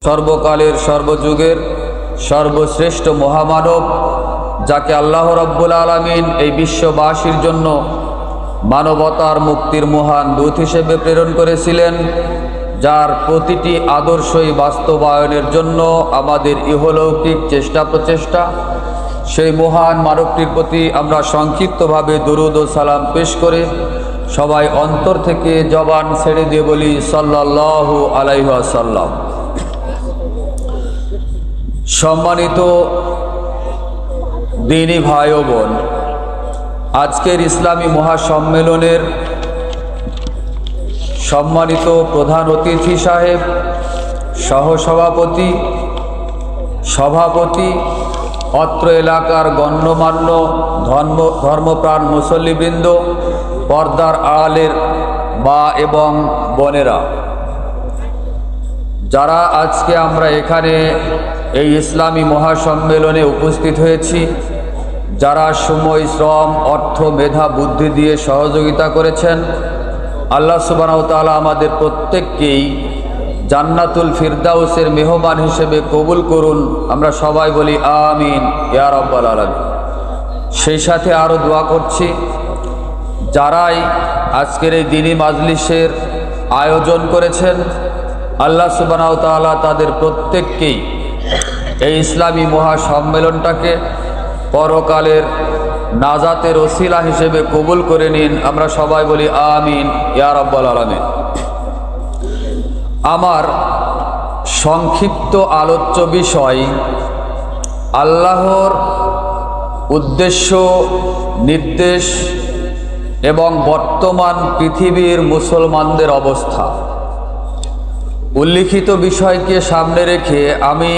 সর্বকালের সর্বযুগের সর্বশ্রেষ্ঠ মহামানব যাকে আল্লাহ রাব্বুল আলামিন এই বিশ্ববাসীর জন্য মানবতার মুক্তির মহান দূত হিসেবে প্রেরণ করেছিলেন, যার প্রতিটি আদর্শই বাস্তবায়নের জন্য আমাদের ইহলৌকিক চেষ্টা প্রচেষ্টা, সেই মহান মানবটির প্রতি আমরা সংক্ষিপ্তভাবে দরুদ ও সালাম পেশ করে সবাই অন্তর থেকে জবান ছেড়ে দিয়ে বলি সাল্লাল্লাহু আলাইহি ওয়াসাল্লাম। সম্মানিত দিনী ভাই ও বোন, আজকের ইসলামী মহাসম্মেলনের সম্মানিত প্রধান অতিথি সাহেব, সহসভাপতি, সভাপতি, অত্র এলাকার গণ্যমান্য ধর্মপ্রাণ মুসল্লিবৃন্দ, পর্দার আড়ালের মা এবং বোনেরা, যারা আজকে আমরা এখানে এই ইসলামী মহাসম্মেলনে উপস্থিত হয়েছি, যারা সময়, শ্রম, অর্থ, মেধা, বুদ্ধি দিয়ে সহযোগিতা করেছেন, আল্লাহ সুবহানাহু ওয়া তাআলা আমাদের প্রত্যেককেই জান্নাতুল ফিরদাউসের মেহমান হিসেবে কবুল করুন। আমরা সবাই বলি আমিন ইয়া রাব্বাল আলামিন। সেই সাথে আরও দোয়া করছি, যারাই আজকের এই দ্বীনি মাজলিসের আয়োজন করেছেন, আল্লাহ সুবহানাহু ওয়া তাআলা তাদের প্রত্যেককেই এই ইসলামী মহাসম্মেলনটাকে পরকালের নাজাতের ওসিলা হিসেবে কবুল করে নিন। আমরা সবাই বলি আমিন ইয়া রাব্বাল আলামিন। আমার সংক্ষিপ্ত আলোচ্য বিষয় আল্লাহর উদ্দেশ্য, নির্দেশ এবং বর্তমান পৃথিবীর মুসলমানদের অবস্থা। উল্লিখিত বিষয়কে সামনে রেখে আমি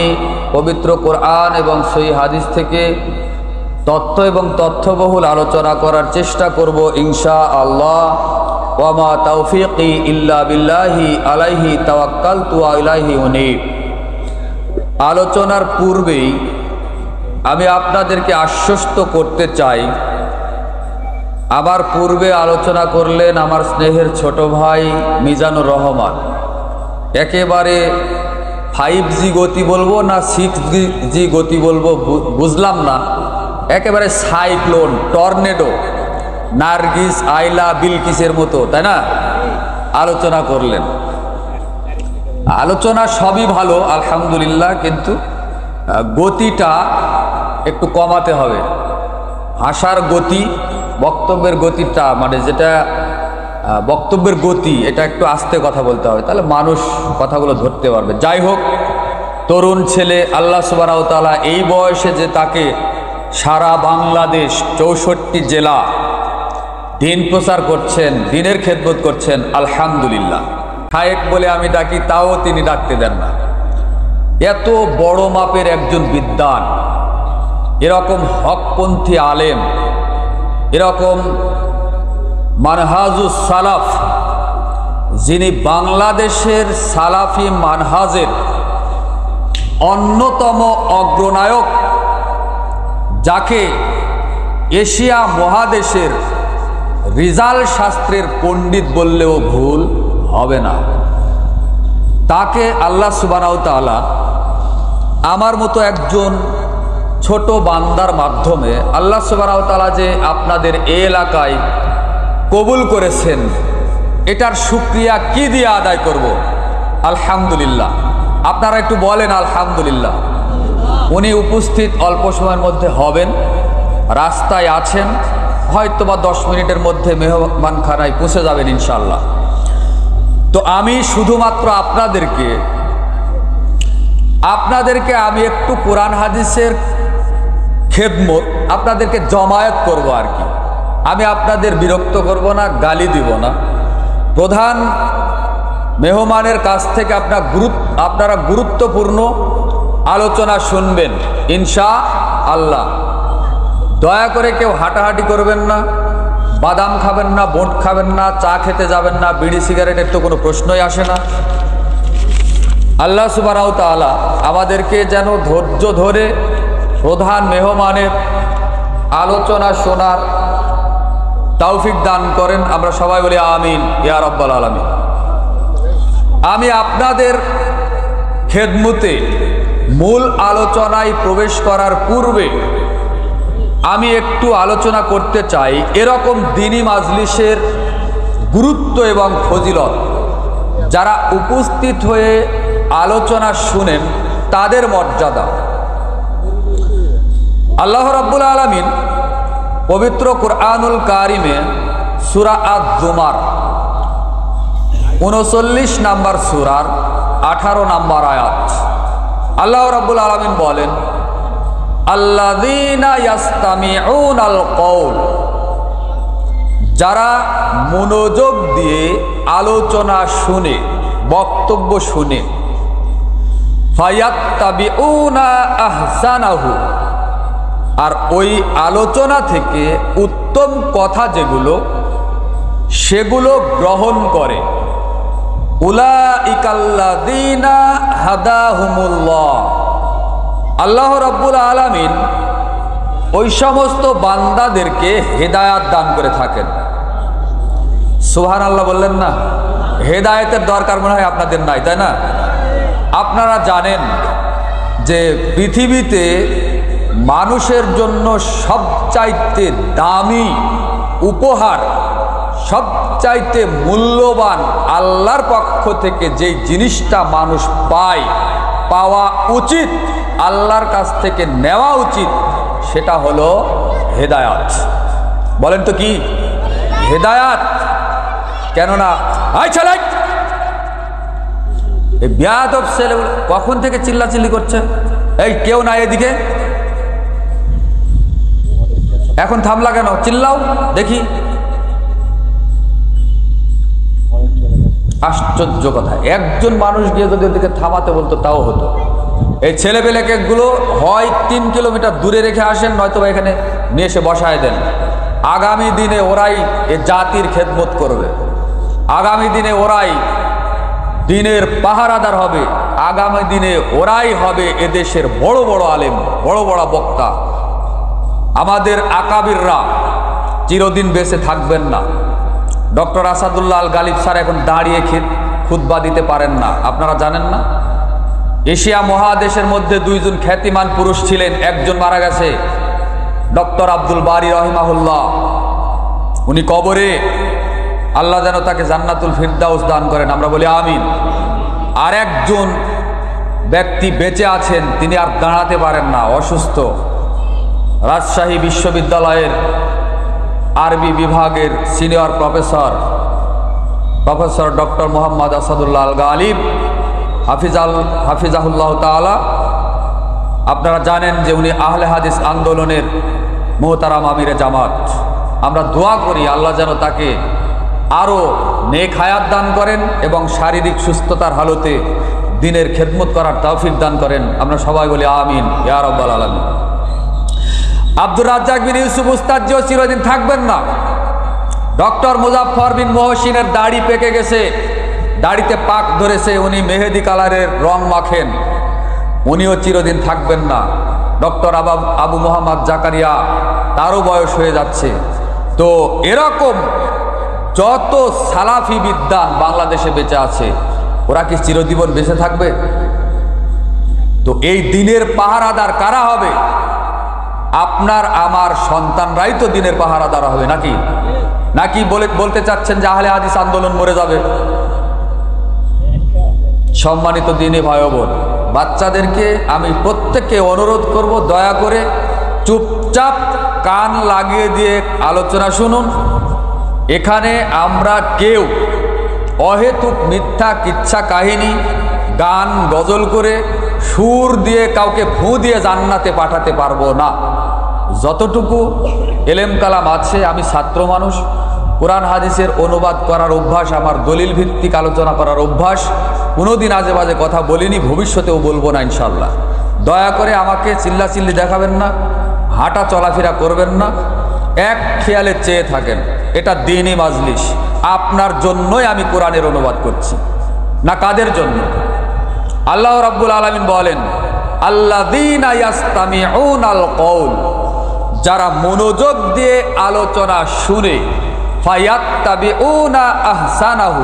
পবিত্র কোরআন এবং সহিহ হাদিস থেকে তথ্য এবং তথ্যবহুল আলোচনা করার চেষ্টা করব ইনশাআল্লাহ। ওয়া মা তাওফীকি ইল্লা বিল্লাহি আলাইহি তাওয়াক্কালতু ওয়া ইলাইহি উনীব। আলোচনার পূর্বেই আমি আপনাদেরকে আশ্বস্ত করতে চাই, আমার পূর্বে আলোচনা করলেন আমার স্নেহের ছোট ভাই মিজানুর রহমান। একেবারে 5G গতি বলবো না 6G গতি বলবো বুঝলাম না, একেবারে সাইক্লোন, টর্নেডো, নার্গিস, আইলা, বিলকিসের মতো, তাই না? আলোচনা করলেন। আলোচনা সবই ভালো আলহামদুলিল্লাহ, কিন্তু গতিটা একটু কমাতে হবে। ভাষার গতি, বক্তব্যের গতিটা, মানে যেটা বক্তব্যের গতি, এটা একটু আস্তে কথা বলতে হবে, তাহলে মানুষ কথাগুলো ধরতে পারবে। যাই হোক, তরুণ ছেলে, আল্লাহ সুবহানাহু ওয়া তাআলা এই বয়সে যে তাকে সারা বাংলাদেশ 64 জেলা দিন প্রচার করছেন, দিনের খেদমত করছেন, আলহামদুলিল্লাহ। শায়েখ বলে আমি ডাকি, তাও তিনি ডাকতে দেন না। এত বড় মাপের একজন বিদ্বান, এরকম হকপন্থী আলেম, এরকম মানহাজুস সালাফ, যিনি বাংলাদেশের সালাফি মানহাজের অন্যতম অগ্রনায়ক, যাকে এশিয়া মহাদেশের রিজাল শাস্ত্রের পণ্ডিত বললেও ভুল হবে না, তাকে আল্লাহ সুবহানাহু ওয়া তাআলা আমার মতো একজন ছোট বান্দার মাধ্যমে আল্লাহ সুবহানাহু ওয়া তাআলা যে আপনাদের এই এলাকায় কবুল করেছেন, এটার শুকরিয়া কি দিয়ে আদায় করব? আলহামদুলিল্লাহ। আপনারা একটু বলেন আলহামদুলিল্লাহ। উনি উপস্থিত অল্প সময়ের মধ্যে হবেন, রাস্তায় আছেন, হয়তোবা 10 মিনিটের মধ্যে মেহমানখানায় পৌঁছে যাবেন ইনশাআল্লাহ। তো আমি শুধুমাত্র আপনাদেরকে আমি একটু কোরআন হাদিসের খেদমত আপনাদেরকে জমায়েত করব আর কি। আমি আপনাদের বিরক্ত করব না, গালি দিব না। প্রধান মেহমানের কাছ থেকে আপনারা গুরুত্বপূর্ণ আলোচনা শুনবেন ইনশাআল্লাহ। দয়া করে কেউ হাঁটাহাঁটি করবেন না, বাদাম খাবেন না, বোট খাবেন না, চা খেতে যাবেন না, বিড়ি সিগারেটের তো কোনো প্রশ্নই আসে না। আল্লাহ সুবহানাহু ওয়া তাআলা আমাদেরকে যেন ধৈর্য ধরে প্রধান মেহমানের আলোচনা শোনার তৌফিক দান করেন। আমরা সবাই বলি আমিন ইয়া রাব্বাল আলামিন। আমি আপনাদের খেদমতে মূল আলোচনায় প্রবেশ করার পূর্বে আমি একটু আলোচনা করতে চাই এরকম দ্বীনি মাজলিসের গুরুত্ব এবং ফজিলত। যারা উপস্থিত হয়ে আলোচনা শুনেন তাদের মর্যাদা। আল্লাহ রাব্বুল আলামিন পবিত্র কুরআনুল কারিমে সূরা আয-যুমার 39 নম্বর সূরার 18 নম্বর আয়াত আল্লাহ রাব্বুল আলামিন বলেন, আল্লাযীনা ইয়াসতামিউনাল কওল, যারা মনোযোগ দিয়ে আলোচনা শুনে, বক্তব্য শুনে, ফায়াত্তাবিউনা আহসানাহু, আর ওই আলোচনা থেকে উত্তম কথা যেগুলো সেগুলো গ্রহণ করে, উলাইকাল্লাযীনা হাদাহুমুল্লাহ, আল্লাহ রাব্বুল আলামিন ওই সমস্ত বান্দাদেরকে হেদায়াত দান করে থাকেন। সুবহানাল্লাহ বললেন না? হেদায়েতের দরকার মনে হয় আপনাদের নাই, তাই না? আপনারা জানেন যে পৃথিবীতে মানুষের জন্য সবচাইতে দামি উপহার, সবচাইতে মূল্যবান আল্লাহর পক্ষ থেকে যেই জিনিসটা মানুষ পায়, পাওয়া উচিত, আল্লাহর কাছ থেকে নেওয়া উচিত, সেটা হলো হেদায়াত। বলেন তো কি হেদায়াত? কেননা আই ছেলে, এই বেয়াদব ছেলে কখন থেকে চিল্লাচিল্লি করছে? এই কেউ না এদিকে, এখন থামলা কেন? চিল্লাও দেখি। আশ্চর্য কথা, একজন মানুষ গিয়ে যদি ওদিকে থামাতে বলতো তাও হতো। এই ছেলেপেলেকে গুলো হয় 3 কিলোমিটার দূরে রেখে আসেন, নয়তো এখানে নিয়ে এসে বসায় দেন। আগামী দিনে ওরাই এ জাতির খেদমত করবে, আগামী দিনে ওরাই দিনের পাহারাদার হবে, আগামী দিনে ওরাই হবে এদেশের বড় বড় আলেম, বড় বড় বক্তা। আমাদের আকাবিররা চিরদিন বেঁচে থাকবেন না। ডক্টর আসাদুল্লাহ আল গালিব স্যার এখন দাঁড়িয়ে খুতবা দিতে পারেন না, আপনারা জানেন না? এশিয়া মহাদেশের মধ্যে 2 জন খ্যাতিমান পুরুষ ছিলেন, একজন মারা গেছে, ডক্টর আব্দুল বারী রহিমাহুল্লাহ। উনি কবরে, আল্লাহ যেন তাকে জান্নাতুল ফিরদাউস দান করেন, আমরা বলি আমিন। আর একজন ব্যক্তি বেঁচে আছেন, তিনি আর দাঁড়াতে পারেন না, অসুস্থ। রাজশাহী বিশ্ববিদ্যালয়ের আরবি বিভাগের senior professor doctor Mohammad Asadullah al Ghalib হাফিজাহুল্লাহ তাআলা। আপনারা জানেন যে উনি আহলে হাদিস আন্দোলনের মুহতারাম আমিরে জামাত। আমরা দোয়া করি আল্লাহ যেন তাকে আরও নেক হায়াত দান করেন এবং শারীরিক সুস্থতার হালতে দ্বীনের খেদমত করার তৌফিক দান করেন। আমরা সবাই বলি আমিন ইয়া রাব্বাল আলামিন। আব্দুর রাজ্জাক বিন ইউসুফ উস্তাদজিও চিরদিন থাকবেন না। ডক্টর মুজাফফর বিন মহসিনের দাড়ি পেকে গেছে, দাড়িতে পাক ধরেছে, উনি মেহেদি কালারের রং মাখেন, উনিও চিরদিন থাকবেন না। ডক্টর আবু মোহাম্মদ জাকারিয়া, তারও বয়স হয়ে যাচ্ছে। তো এরকম যত সালাফি বিদ্বান বাংলাদেশে বেঁচে আছে, ওরা কি চিরজীবন বেঁচে থাকবে? তো এই দ্বীনের পাহারাদার কারা হবে? আপনার আমার সন্তানরাই তো দ্বীনের পাহারাদার হবে, নাকি? নাকি বলতে চাচ্ছেন যে আহলে হাদিস আন্দোলন মরে যাবে? সম্মানিত দ্বীনী ভাই বোন, বাচ্চাদেরকে আমি প্রত্যেককে অনুরোধ করব, দয়া করে চুপচাপ কান লাগিয়ে দিয়ে আলোচনা শুনুন। এখানে আমরা কেউ অহেতুক মিথ্যা কিচ্ছা কাহিনী, গান গজল করে সুর দিয়ে কাউকে ফু দিয়ে জান্নাতে পাঠাতে পারবো না। যতটুকু এলেম কালাম আছে, আমি ছাত্র মানুষ, কোরআন হাদিসের অনুবাদ করার অভ্যাস আমার, দলিল ভিত্তিক আলোচনা করার অভ্যাস, কোনোদিন আজে বাজে কথা বলিনি, ভবিষ্যতেও বলবো না ইনশাল্লাহ। দয়া করে আমাকে চিল্লাচিল্লি দেখাবেন না, হাঁটা চলাফেরা করবেন না, এক খেয়ালে চেয়ে থাকেন। এটা দ্বীনি মাজলিস, আপনার জন্যই আমি কোরআনের অনুবাদ করছি, না কাদের জন্য? আল্লাহ রাব্বুল আলামিন বলেন, আল্লাযীনা ইয়াসতামিউনাল কওল, যারা মনোযোগ দিয়ে আলোচনা শুনে, ফায়াত্তাবিউনা আহসানাহু,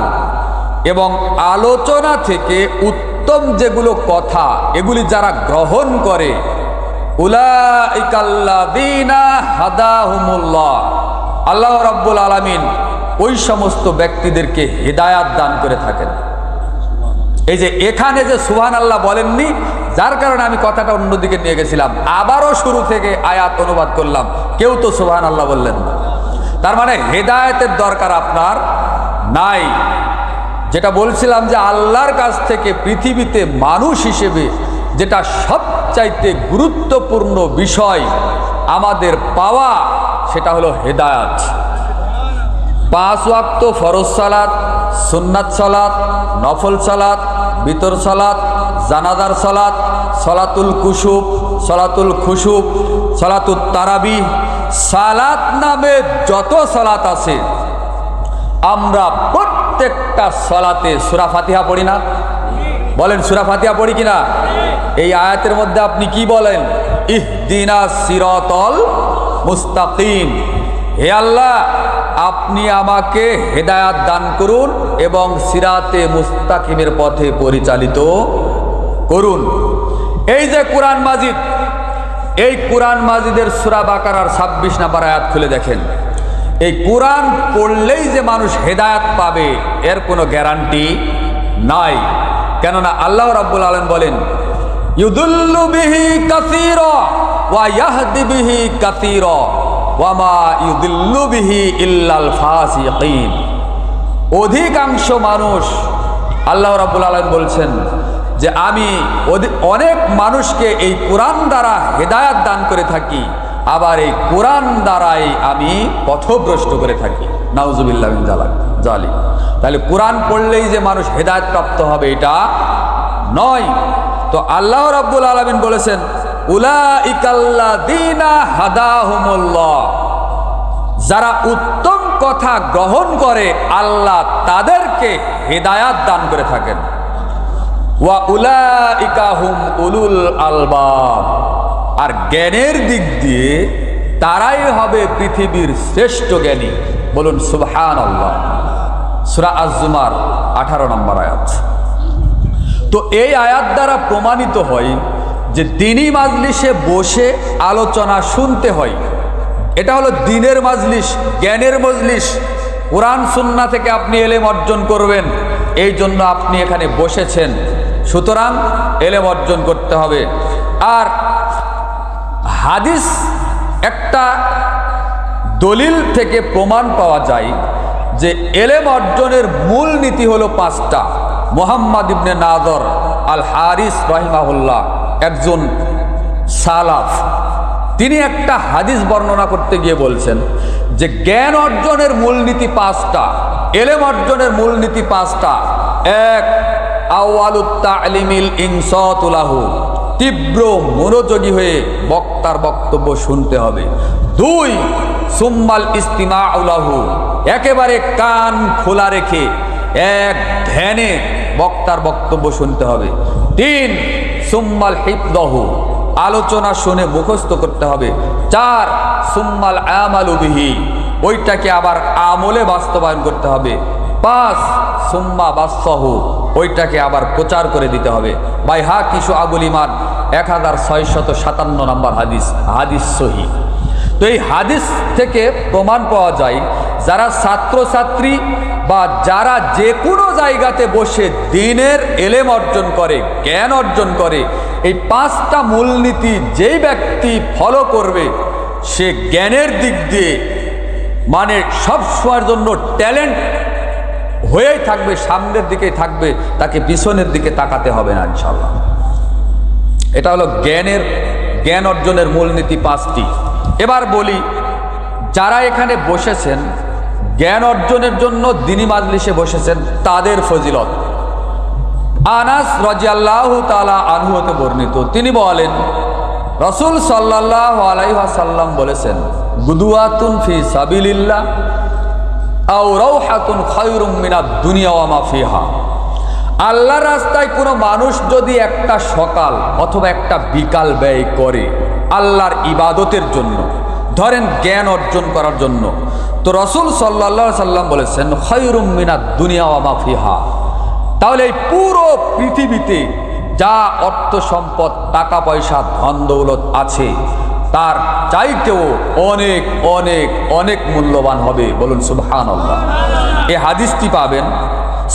এবং আলোচনা থেকে উত্তম উত্তম যেগুলো কথা এগুলি যারা গ্রহণ করে, উলাইকাল্লাযীনা হাদাহুমুল্লাহ, আল্লাহ রাব্বুল আলামিন ওই সমস্ত ব্যক্তিদেরকে হিদায়াত দান করে থাকেন। এই যে এখানে যে সুবহানাল্লাহ বলেননি, যার কারণে আমি কথাটা অন্যদিকে নিয়ে গেছিলাম, আবারও শুরু থেকে আয়াত অনুবাদ করলাম, কেউ তো সুবহানাল্লাহ বললেন না। তার মানে হেদায়েতের দরকার আপনার নাই। যেটা বলছিলাম যে আল্লাহর কাছ থেকে পৃথিবীতে মানুষ হিসেবে যেটা সবচাইতে গুরুত্বপূর্ণ বিষয় আমাদের পাওয়া, সেটা হলো হেদায়েত। 5 ওয়াক্ত ফরজ সালাত, সুন্নাত সালাত, নফল সালাত, বিতর সালাত, জানাজার সালাত, সালাতুল কুসুফ, সালাতুল খুসুফ, সালাতুত তারাবিহ, সালাত নামে যত সালাত আছে, আমরা প্রত্যেকটা সালাতে সূরা ফাতিহা পড়ি না? বলেন সূরা ফাতিহা পড়ি কিনা? এই আয়াতের মধ্যে আপনি কি বলেন? ইহদিনাস সিরাতাল মুস্তাকিম, হে আল্লাহ আপনি আমাকে হেদায়াত দান করুন এবং সিরাতে মুস্তাকিমের পথে পরিচালিত করুন। এই যে কোরআন মাজিদ, এই কোরআন মাজিদের সূরা বাকারার 26 নম্বর আয়াত খুলে দেখেন। এই কোরআন পড়লেই যে মানুষ হেদায়াত পাবে এর কোনো গ্যারান্টি নাই। কেননা আল্লাহ রাব্বুল আলামিন বলেন, ইউদুল্লু বিহি কাসীরা ওয়া ইয়াহদি বিহি কাসীরা ওয়া মা ইউদিল্লু বিহি ইল্লাল ফাসিকিন। অধিকাংশ মানুষ, আল্লাহ রাব্বুল আলামিন বলছেন যে আমি অনেক মানুষকে এই কোরআন দ্বারা হেদায়াত দান করে থাকি, আবার এই কোরআন দ্বারাই আমি পথভ্রষ্ট করে থাকি। নাউজুবিল্লাহ মিন জালিক। তাহলে কোরআন পড়লেই যে মানুষ হেদায়েত প্রাপ্ত হবে এটা নয়। তো আল্লাহ রাব্বুল আলামিন বলেছেন, উলাইকাল্লাযীনা হাদাহুমুল্লাহ, যারা উত্তম কথা গ্রহণ করে আল্লাহ তাদেরকে হেদায়াত দান করে থাকেন। ওয়া উলাইকা হুম উলুল আলবাব, আর জ্ঞানের দিক দিয়ে তারাই হবে পৃথিবীর শ্রেষ্ঠ জ্ঞানী। বলুন সুবহানাল্লাহ। সূরা আজ-জুমার 18 নম্বর আয়াত। তো এই আয়াত দ্বারা প্রমাণিত হয় যে দ্বীনি মাজলিসে বসে আলোচনা শুনতে হয়। এটা হলো দ্বীনের মাজলিস, জ্ঞানের মজলিস। কোরআন সুন্নাহ থেকে আপনি ইলম অর্জন করবেন, এই জন্য আপনি এখানে বসেছেন, সুতরাং ইলম অর্জন করতে হবে। আর হাদিস একটা দলিল থেকে প্রমাণ পাওয়া যায় যে ইলম অর্জনের মূল নীতি হলো 5টা। মুহাম্মদ ইবনে নাদর আল হারিস রাহিমাহুল্লাহ একজন সালাফ, তিনি একটা হাদিস বর্ণনা করতে গিয়ে বলছেন যে জ্ঞান অর্জনের মূলনীতি 5টা, ইলম অর্জনের মূলনীতি 5টা। 1, আউয়ালুত তা'লিমিল ইনসাতু লাহু, তীব্র মনোযোগী হয়ে বক্তার বক্তব্য শুনতে হবে। 2, সুম্মাল ইস্তিমাউ লাহু, একেবারে কান খোলা রেখে এক ধ্যানে বক্তার বক্তব্য শুনতে হবে। 3, সুম্মাল হিফযাহু, আলোচনা শুনে মুখস্থ করতে হবে। 4, সুম্মাল আমালু বিহি, ওইটাকে আবার আমলে বাস্তবায়ন করতে হবে। 5, সুম্মা বাসসাহু, ওইটাকে আবার প্রচার করে দিতে হবে। বাইহাকি শুআবুল ঈমান 1657 নম্বর হাদিস, হাদিস সহিহ। তো এই হাদিস থেকে প্রমাণ পাওয়া যায় যারা ছাত্রছাত্রী বা যারা যে কোনো জায়গাতে বসে দ্বীনের ইলম অর্জন করে, জ্ঞান অর্জন করে, এই 5টা মূলনীতি যেই ব্যক্তি ফলো করবে সে জ্ঞানের দিক দিয়ে মানে সব সময়ের জন্য ট্যালেন্ট হয়েই থাকবে, সামনের দিকেই থাকবে, তাকে পিছনের দিকে তাকাতে হবে না ইনশাআল্লাহ। এটা হলো জ্ঞান অর্জনের মূলনীতি 5টি। এবার বলি, যারা এখানে বসেছেন জ্ঞান অর্জনের জন্য দ্বীনি মাজলিসে বসেছেন তাদের ফজিলত। আনাস রাদিয়াল্লাহু তাআলা আনহু হতে বর্ণিত, তিনি বলেন রাসূল সাল্লাল্লাহু আলাইহি ওয়াসাল্লাম বলেছেন, গুদুয়াতুন ফি সাবিলিল্লাহ আও রাওহাতুন খায়রুম মিনাদ দুনিয়া ওয়া মা ফিহা। আল্লাহর রাস্তায় কোনো মানুষ যদি একটা সকাল অথবা একটা বিকাল ব্যয় করে আল্লাহর ইবাদতের জন্য, ধরেন জ্ঞান অর্জন করার জন্য, তো রাসূল সাল্লাল্লাহু আলাইহি সাল্লাম বলেছেন খায়রুম মিনাদ দুনিয়া ওয়া মা ফিহা, তাহলে এই পুরো পৃথিবীতে যা অর্থ সম্পদ, টাকা পয়সা, ধন দৌলত আছে তার চাইতেও অনেক অনেক অনেক মূল্যবান হবে। বলুন সুবহানাল্লাহ। এই হাদিসটি পাবেন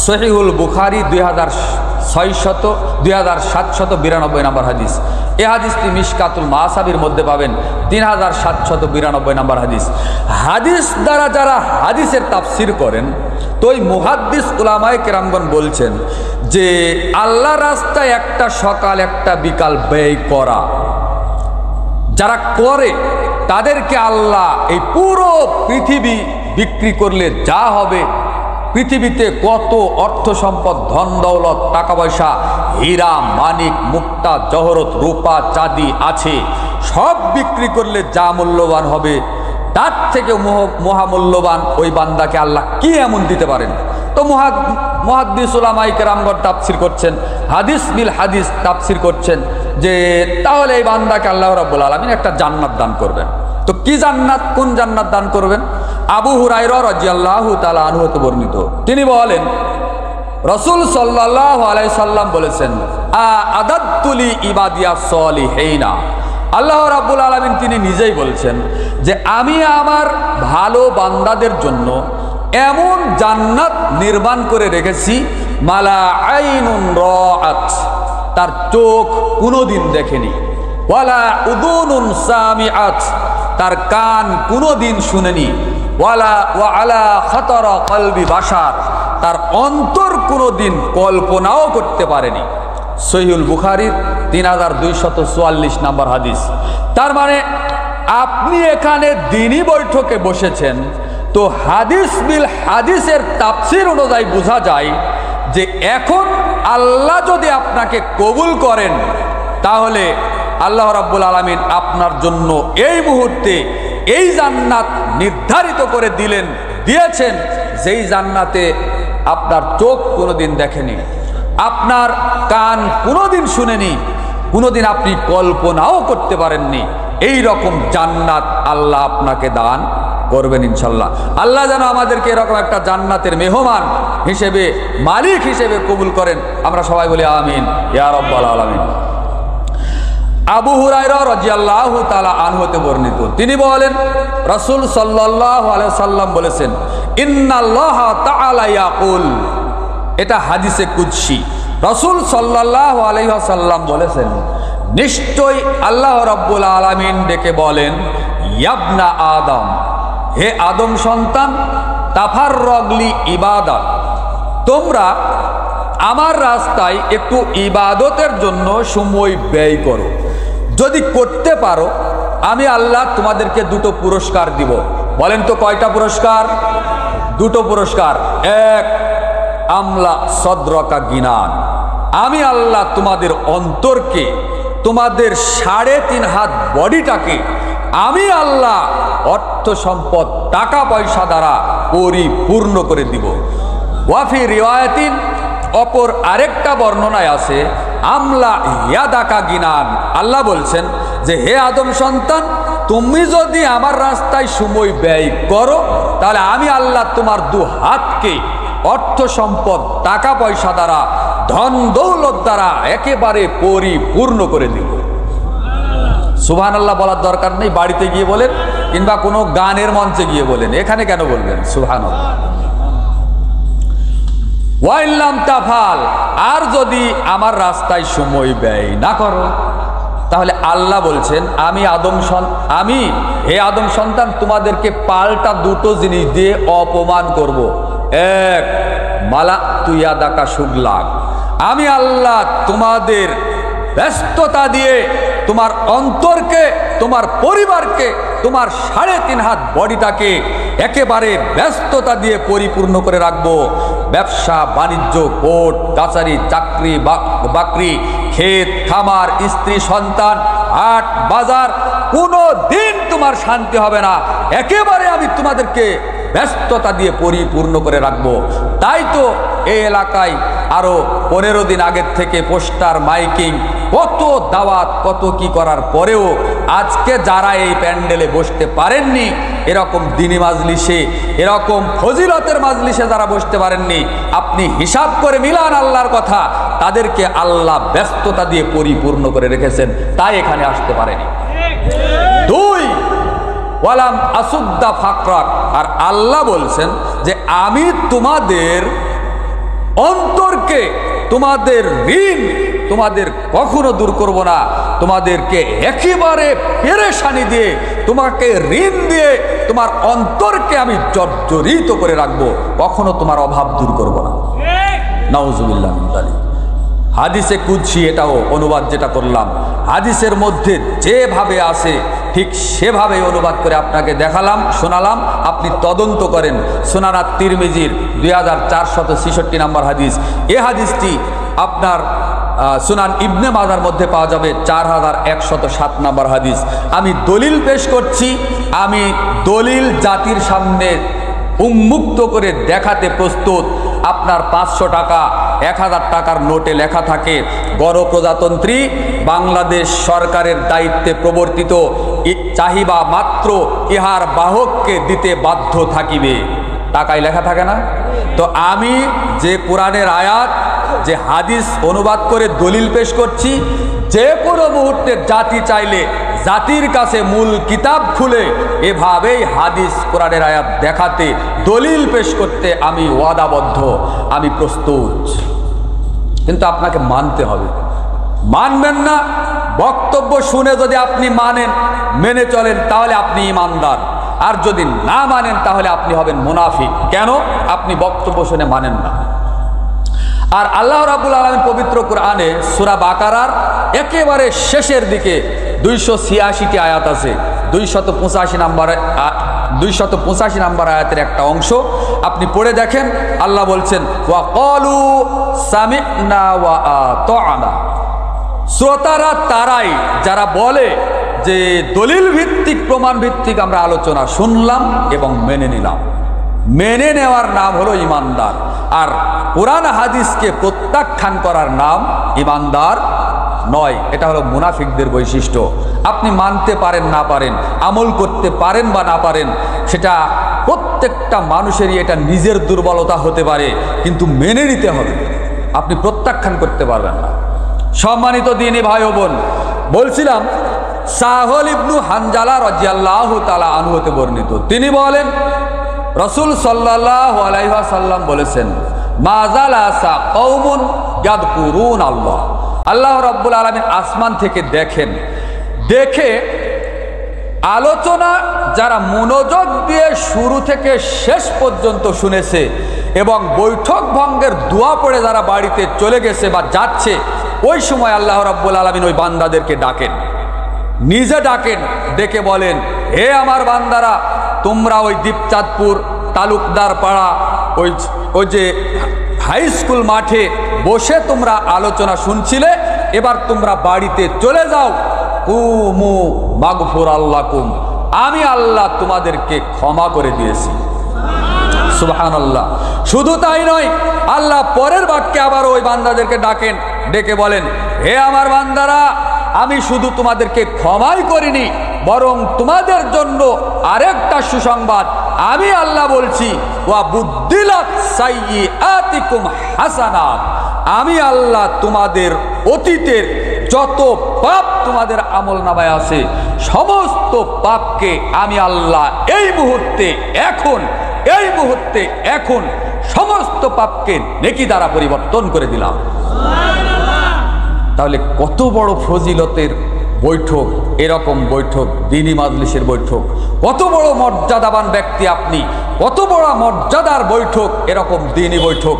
সহিহুল বুখারী 2792 নম্বর হাদিস। এই হাদিসটি মিশকাতুল মাসাবির মধ্যে পাবেন 3792 নম্বর হাদিস। হাদিস দ্বারা যারা হাদিসের তাফসির করেন তো ওই মুহাদ্দিস উলামায়ে কেরামগণ বলছেন যে আল্লাহ রাস্তায় একটা সকাল একটা বিকাল ব্যয় করা, যারা করে তাদেরকে আল্লাহ এই পুরো পৃথিবী বিক্রি করলে যা হবে, পৃথিবীতে কত অর্থ সম্পদ, ধন দৌলত, টাকা পয়সা, হীরা মানিক মুক্তা জহরত রূপা চাঁদি আছে, সব বিক্রি করলে যা মূল্যবান হবে তার থেকে মহামূল্যবান ওই বান্দাকে আল্লাহ কি এমন দিতে পারেন। তো মুহাদ্দিস উলামায়ে কেরামগণ তাফসির করছেন, হাদিস বিল হাদিস তাফসির করছেন যে তাহলে এই বান্দাকে আল্লাহ রাব্বুল আলামিন একটা জান্নাত দান করবেন। তো কি জান্নাত, কোন জান্নাত দান করবেন? আবু হুরায়রা রাদিয়াল্লাহু তাআলা আনহু হতে বর্ণিত, তিনি বলেন রাসূল সাল্লাল্লাহু আলাইহি সাল্লাম বলেছেন আদাদতুলি ইবাদিয়াস সলিহিনা, আল্লাহ রাব্বুল আলামিন তিনি নিজেই বলছেন যে আমি আমার ভালো বান্দাদের জন্য এমন জান্নাত নির্মাণ করে রেখেছি মালা আইনুন রাআত, তার চোখ কোনোদিন দেখেনি, ওয়ালা উদুনুন সামিআত, তার কান কোনোদিন শুনেনি, ওয়ালা ওয়া আলা খাতারা কলবি বাশার, তার অন্তর কোনোদিন কল্পনাও করতে পারেনি। সহিহুল বুখারীর 3244 নম্বর হাদিস। তার মানে আপনি এখানে দ্বীনি বৈঠকে বসেছেন, তো হাদিস বিল হাদিসের তাফসীর অনুযায়ী বোঝা যায় যে এখন আল্লাহ যদি আপনাকে কবুল করেন তাহলে আল্লাহ রাব্বুল আলামিন আপনার জন্য এই মুহূর্তে এই জান্নাত নির্ধারিত করে দিয়েছেন, যেই জান্নাতে আপনার চোখ কোনোদিন দেখেনি, আপনার কান কোনোদিন শুনেনি, কোনোদিন আপনি কল্পনাও করতে পারেননি। এই রকম জান্নাত আল্লাহ আপনাকে দান করবেন ইনশাল্লাহ। আল্লাহ যেন আমাদেরকে এরকম একটা জান্নাতের মেহমান হিসেবে, মালিক হিসেবে কবুল করেন। আমরা সবাই বলি আমিন ইয়া রাব্বাল আলামিন। আবু হুরায়রা রাদিয়াল্লাহু তাআলা আনহু হতে বর্ণিত, তিনি বলেন রাসূল সাল্লাল্লাহু আলাইহি সাল্লাম বলেছেন ইন্নাল্লাহা তাআলা ইয়াকুল, এটা হাদিসে কুদসি। রাসূল সাল্লাল্লাহু আলাইহি ওয়াসাল্লাম বলেছেন নিশ্চয় আল্লাহ রাব্বুল আলামিন ডেকে বলেন ইয়াবনা আদম, হে আদম সন্তান, তাফাররগলি ইবাদাত, তোমরা আমার রাস্তায় একটু ইবাদতের জন্য সময় ব্যয় করো। যদি করতে পারো আমি আল্লাহ তোমাদেরকে দুটো পুরস্কার দিব। বলেন তো কয়টা পুরস্কার? দুটো পুরস্কার। এক, আমলা সদরকা গিনান, আমি আল্লাহ তোমাদের অন্তরকে, তোমাদের 3.5 হাত বডিটাকে আমি আল্লাহ অর্থ সম্পদ, টাকা পয়সা দ্বারা পরিপূর্ণ করে দিব। ওয়াফি রিওয়ায়াতিন, অপর আরেকটা বর্ণনায় আছে আমলা ইয়াদাকা গিনান, আল্লাহ বলছেন যে হে আদম সন্তান, তুমি যদি আমার রাস্তায় সময় ব্যয় করো তাহলে আমি আল্লাহ তোমার 2 হাতকে অর্থ সম্পদ, টাকা পয়সা দ্বারা, ধন দৌলত দ্বারা একেবারে পরিপূর্ণ করে দিব। সুবহানাল্লাহ বলার দরকার নেই, বাড়িতে গিয়ে বলেন কিংবা কোনো গানের মঞ্চে গিয়ে বলেন, এখানে কেন বলবেন? সুবহানাল্লাহ। ওয়াইল্লাম তাফাল, আর যদি আমার রাস্তায় সময় ব্যয় না করো তাহলে আল্লাহ বলছেন আমি হে আদম সন্তান তোমাদেরকে পাল্টা দুটো জিনিস দিয়ে অপমান করব। এক, মালা তুইয়া দাকা সুগলাগ, আমি আল্লাহ তোমাদের ব্যস্ততা দিয়ে তোমার অন্তরকে, তোমার পরিবারকে, তোমার 3.5 হাত বডিটাকে একেবারে ব্যস্ততা দিয়ে পরিপূর্ণ করে রাখবো। ব্যবসা বাণিজ্য, কোর্ট কাছারি, চাকরি বাকরি, ক্ষেত খামার, স্ত্রী সন্তান, হাট বাজার, কোনো দিন তোমার শান্তি হবে না। একেবারে আমি তোমাদেরকে ব্যস্ততা দিয়ে পরিপূর্ণ করে রাখবো। তাই তো এই এলাকায় আরো 15 দিন আগের থেকে পোস্টার মাইকিং কত দাওয়াত কত কি করার পরেও আজকে যারা এই প্যান্ডেলে বসতে পারেননি, এরকম দিনী মাজলিসে, এরকম ফজিলতের মাজলিসে যারা বসতে পারেননি, আপনি হিসাব করে মিলান আল্লাহর কথা, তাদেরকে আল্লাহ ব্যস্ততা দিয়ে পরিপূর্ণ করে রেখেছেন, তাই এখানে আসতে পারেনি। দুই, ওয়ালাম আসুদ্দা ফাকরাক, আর আল্লাহ বলছেন যে আমি তোমাদের অন্তরকে, তোমাদের ঋণ তোমাদের কখনো দূর করব না, তোমাদেরকে একেবারে পেরেশানি দিয়ে, তোমাকে ঋণ দিয়ে তোমার অন্তরকে আমি জর্জরিত করে রাখবো, কখনো তোমার অভাব দূর করব না। নাউজুবিল্লাহ মিন যালিক। হাদিসে কুদসি, এটাও অনুবাদ যেটা করলাম, হাদিসের মধ্যে যেভাবে আছে ঠিক সেভাবে অনুবাদ করে আপনাকে দেখালাম, শোনালাম, আপনি তদন্ত করেন। সুনান তিরমিজির 2466 নম্বর হাদিস। এ হাদিসটি আপনার সুনান ইবনে মাজার মধ্যে পাওয়া যাবে 4107 নম্বর হাদিস। আমি দলিল পেশ করছি, আমি দলিল জাতির সামনে উন্মুক্ত করে দেখাতে প্রস্তুত। আপনার 500 টাকা 1000 টাকার নোটে লেখা থাকে, গণপ্রজাতন্ত্রী বাংলাদেশ সরকারের দায়িত্বে প্রবর্তিত চাহিবা মাত্র ইহার বাহককে দিতে বাধ্য থাকিবে, টাকায় লেখা থাকে না? তো আমি যে কোরআনের আয়াত, যে হাদিস অনুবাদ করে দলিল পেশ করছি, যে কোনো মুহূর্তে জাতি চাইলে জাতির কাছে মূল কিতাব খুলে এভাবেই হাদিস কোরআনের আয়াত দেখাতে, দলিল পেশ করতে আমি ওয়াদাবদ্ধ, আমি প্রস্তুত। কিন্তু আপনাকে মানতে হবে। মানবেন না, বক্তব্য শুনে যদি আপনি মানেন, মেনে চলেন, তাহলে আপনি ঈমানদার, আর যদি না মানেন তাহলে আপনি হবেন মুনাফিক। কেন? আপনি বক্তব্য শুনে মানেন না। আর আল্লাহ রাব্বুল আলামিন পবিত্র কোরআনে সূরা বাকারার একেবারে শেষের দিকে 286টি আয়াত আছে, 285 নম্বর আয়াতের একটা অংশ আপনি পড়ে দেখেন। আল্লাহ বলছেন ওয়া ক্বালু সামি'না ওয়া আতা'না। শ্রোতারা তারাই যারা বলে যে দলিল ভিত্তিক, প্রমাণ ভিত্তিক আমরা আলোচনা শুনলাম এবং মেনে নিলাম। মেনে নেওয়ার নাম হলো ঈমানদার, আর কোরআন হাদিসকে প্রত্যাখ্যান করার নাম ঈমানদার নয়। এটা হলো মুনাফিকদের বৈশিষ্ট্য। আপনি মানতে পারেন না পারেন, আমল করতে পারেন বা না পারেন, সেটা প্রত্যেকটা মানুষেরই এটা নিজের দুর্বলতা হতে পারে, কিন্তু মেনে নিতে হবে। আপনি প্রত্যাখ্যান করতে পারবেন না। সম্মানিত দ্বীনী ভাই ও বোন, বলছিলাম সাহল ইবনু হানজালা রাদিয়াল্লাহু তাআলা আনহু হতে বর্ণিত, তিনি বলেন রাসূল সাল্লাল্লাহু আলাইহি ওয়াসাল্লাম বলেছেন, মা জালাসা কওমুন ইয়াযকুরুন আল্লাহ। আল্লাহ রাব্বুল আলামিন আসমান থেকে দেখেন, দেখে আলোচনা যারা মনোযোগ দিয়ে শুরু থেকে শেষ পর্যন্ত শুনেছে এবং বৈঠক ভঙ্গের দোয়া পড়ে যারা বাড়িতে চলে গেছে বা যাচ্ছে, ওই সময় আল্লাহ রাব্বুল আলামিন ওই বান্দাদেরকে ডাকেন, নিজে ডাকেন, ডেকে বলেন, হে আমার বান্দারা, তোমরা ওই দীপচাঁদপুর তালুকদার পাড়া ওই যে হাই স্কুল মাঠে বসে তোমরা আলোচনা শুনছিলে, এবার তোমরা বাড়িতে চলে যাও। কুমু মাগফুরাল্লাকুম, আমি আল্লাহ তোমাদেরকে ক্ষমা করে দিয়েছি। সুবহানাল্লাহ। শুধু তাই নয়, আল্লাহ পরের বাক্যে আবার ওই বান্দাদেরকে ডাকেন, ডেকে বলেন, হে আমার বান্দারা, আমি শুধু তোমাদেরকে ক্ষমাই করিনি, বরং তোমাদের জন্য আরেকটা সুসংবাদ আমি আল্লাহ বলছি, ওয়া বুদ্দিলাত সাইয়্যাতিকুম হাসানাত। আমি আল্লাহ তোমাদের অতীতের যত পাপ তোমাদের আমলনামায় আছে, সমস্ত পাপকে আমি আল্লাহ এই মুহূর্তে এখন সমস্ত পাপকে নেকি দ্বারা পরিবর্তন করে দিলাম। তাহলে কত বড় ফজিলতের বৈঠক, এরকম বৈঠক, দ্বীনী মাজলিসের বৈঠক, কত বড় মর্যাদাবান ব্যক্তি আপনি, কত বড় মর্যাদার বৈঠক, এরকম দ্বীনী বৈঠক।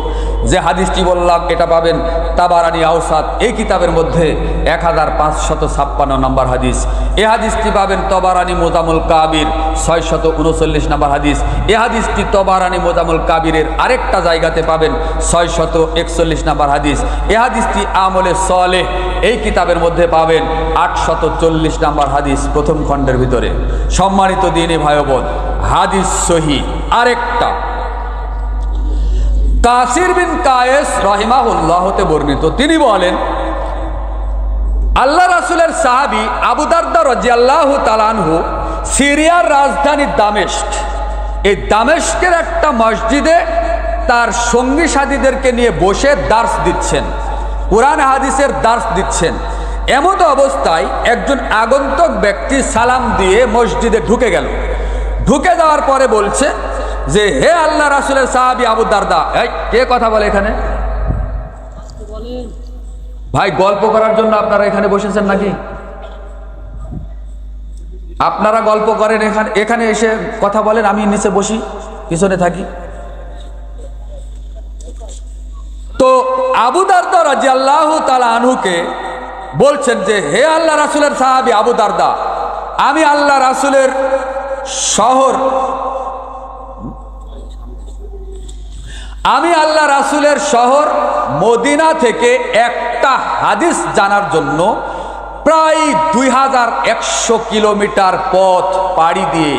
যে হাদিসটি বললাম এটা পাবেন তাবারানি আওসাত এই কিতাবের মধ্যে 1556 নম্বর হাদিস। এই হাদিসটি পাবেন তবারানি মোজামুল কাবির 639 নম্বর হাদিস। এই হাদিসটি তবারানি মোজামুল কাবিরের আরেকটা জায়গাতে পাবেন 641 নম্বর হাদিস। এই হাদিসটি আমলে সলেহ এই কিতাবের মধ্যে পাবেন 840 নম্বর হাদিস, প্রথম খণ্ডের ভিতরে। সম্মানিত দ্বীনী ভাই বোন, হাদিস সহিহ আরেকটা কাসির বিন কায়েস রাহিমাহুল্লাহ হতে বর্ণিত, তিনি বলেন আল্লাহ রাসূলের সাহাবী আবু দারদা রাদিয়াল্লাহু তাআলা আনহু সিরিয়ার রাজধানী দামেস্ক, এই দামেস্কের একটা মসজিদে তার সঙ্গী সাথীদেরকে নিয়ে বসে দার্স দিচ্ছেন, কুরআন হাদিসের দার্স দিচ্ছেন। এমন অবস্থায় একজন আগন্তুক ব্যক্তি সালাম দিয়ে মসজিদে ঢুকে গেল। ঢুকে যাওয়ার পরে বলছে যে, হে আল্লাহ রাসূলের সাহাবী আবু দারদা। এই কে কথা বলে এখানে? ভাই গল্প করার জন্য আপনারা এখানে বসেছেন নাকি? আপনারা গল্প করেন এখানে এসে কথা বলেন, আমি নিচে বসি, পিছনে থাকি। তো আবু দারদা রাদিয়াল্লাহু তাআলা আনহুকে বলছেন যে, হে আল্লাহ রাসূলের সাহাবী আবু দারদা, আমি আল্লাহ রাসূলের শহর মদিনা থেকে একটা হাদিস জানার জন্য প্রায় 2100 কিলোমিটার পথ পাড়ি দিয়ে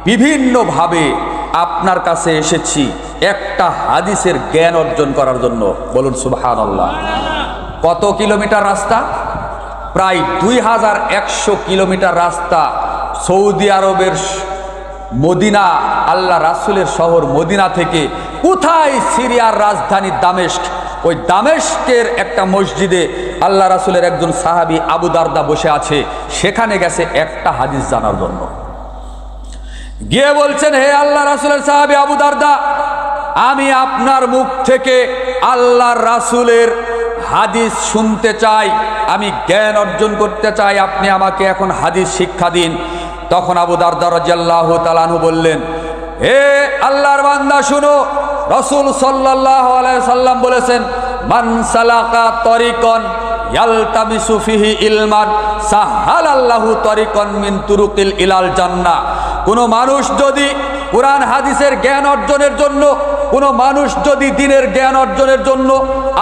বিভিন্নভাবে আপনার কাছে এসেছি একটা হাদিসের জ্ঞান অর্জন করার জন্য। বলুন সুবহানাল্লাহ। কত কিলোমিটার রাস্তা? প্রায় 2100 কিলোমিটার রাস্তা। সৌদি আরবের মদিনা, আল্লাহ রাসূলের শহর মদিনা থেকে কোথায়? সিরিয়ার রাজধানী দামেস্ক। ওই দামেস্কের একটা মসজিদে আল্লাহ রাসূলের একজন সাহাবী আবু দারদা বসে আছে, সেখানে গেছে একটা হাদিস জানার জন্য। গিয়ে বলছেন, হে আল্লাহ রাসূলের সাহাবী আবু দারদা, আমি আপনার মুখ থেকে আল্লাহর রাসূলের হাদিস শুনতে চাই, আমি জ্ঞান অর্জন করতে চাই, আপনি আমাকে এখন হাদিস শিক্ষা দিন। তখন আবু দারদা রাদিয়াল্লাহু তাআলা আনহু বললেন, হে আল্লাহর বান্দা শুনো, রাসূল সাল্লাল্লাহু আলাইহি সাল্লাম বলেছেন, মান সালাকা তরিকন ইয়ালতামিসু ফিহি ইলমান সাহালাল্লাহু তরিকন মিন তুরুকিল ইলাল জান্নাহ। কোনো মানুষ যদি কুরআন হাদিসের জ্ঞান অর্জনের জন্য, কোনো মানুষ যদি দ্বীনের জ্ঞান অর্জনের জন্য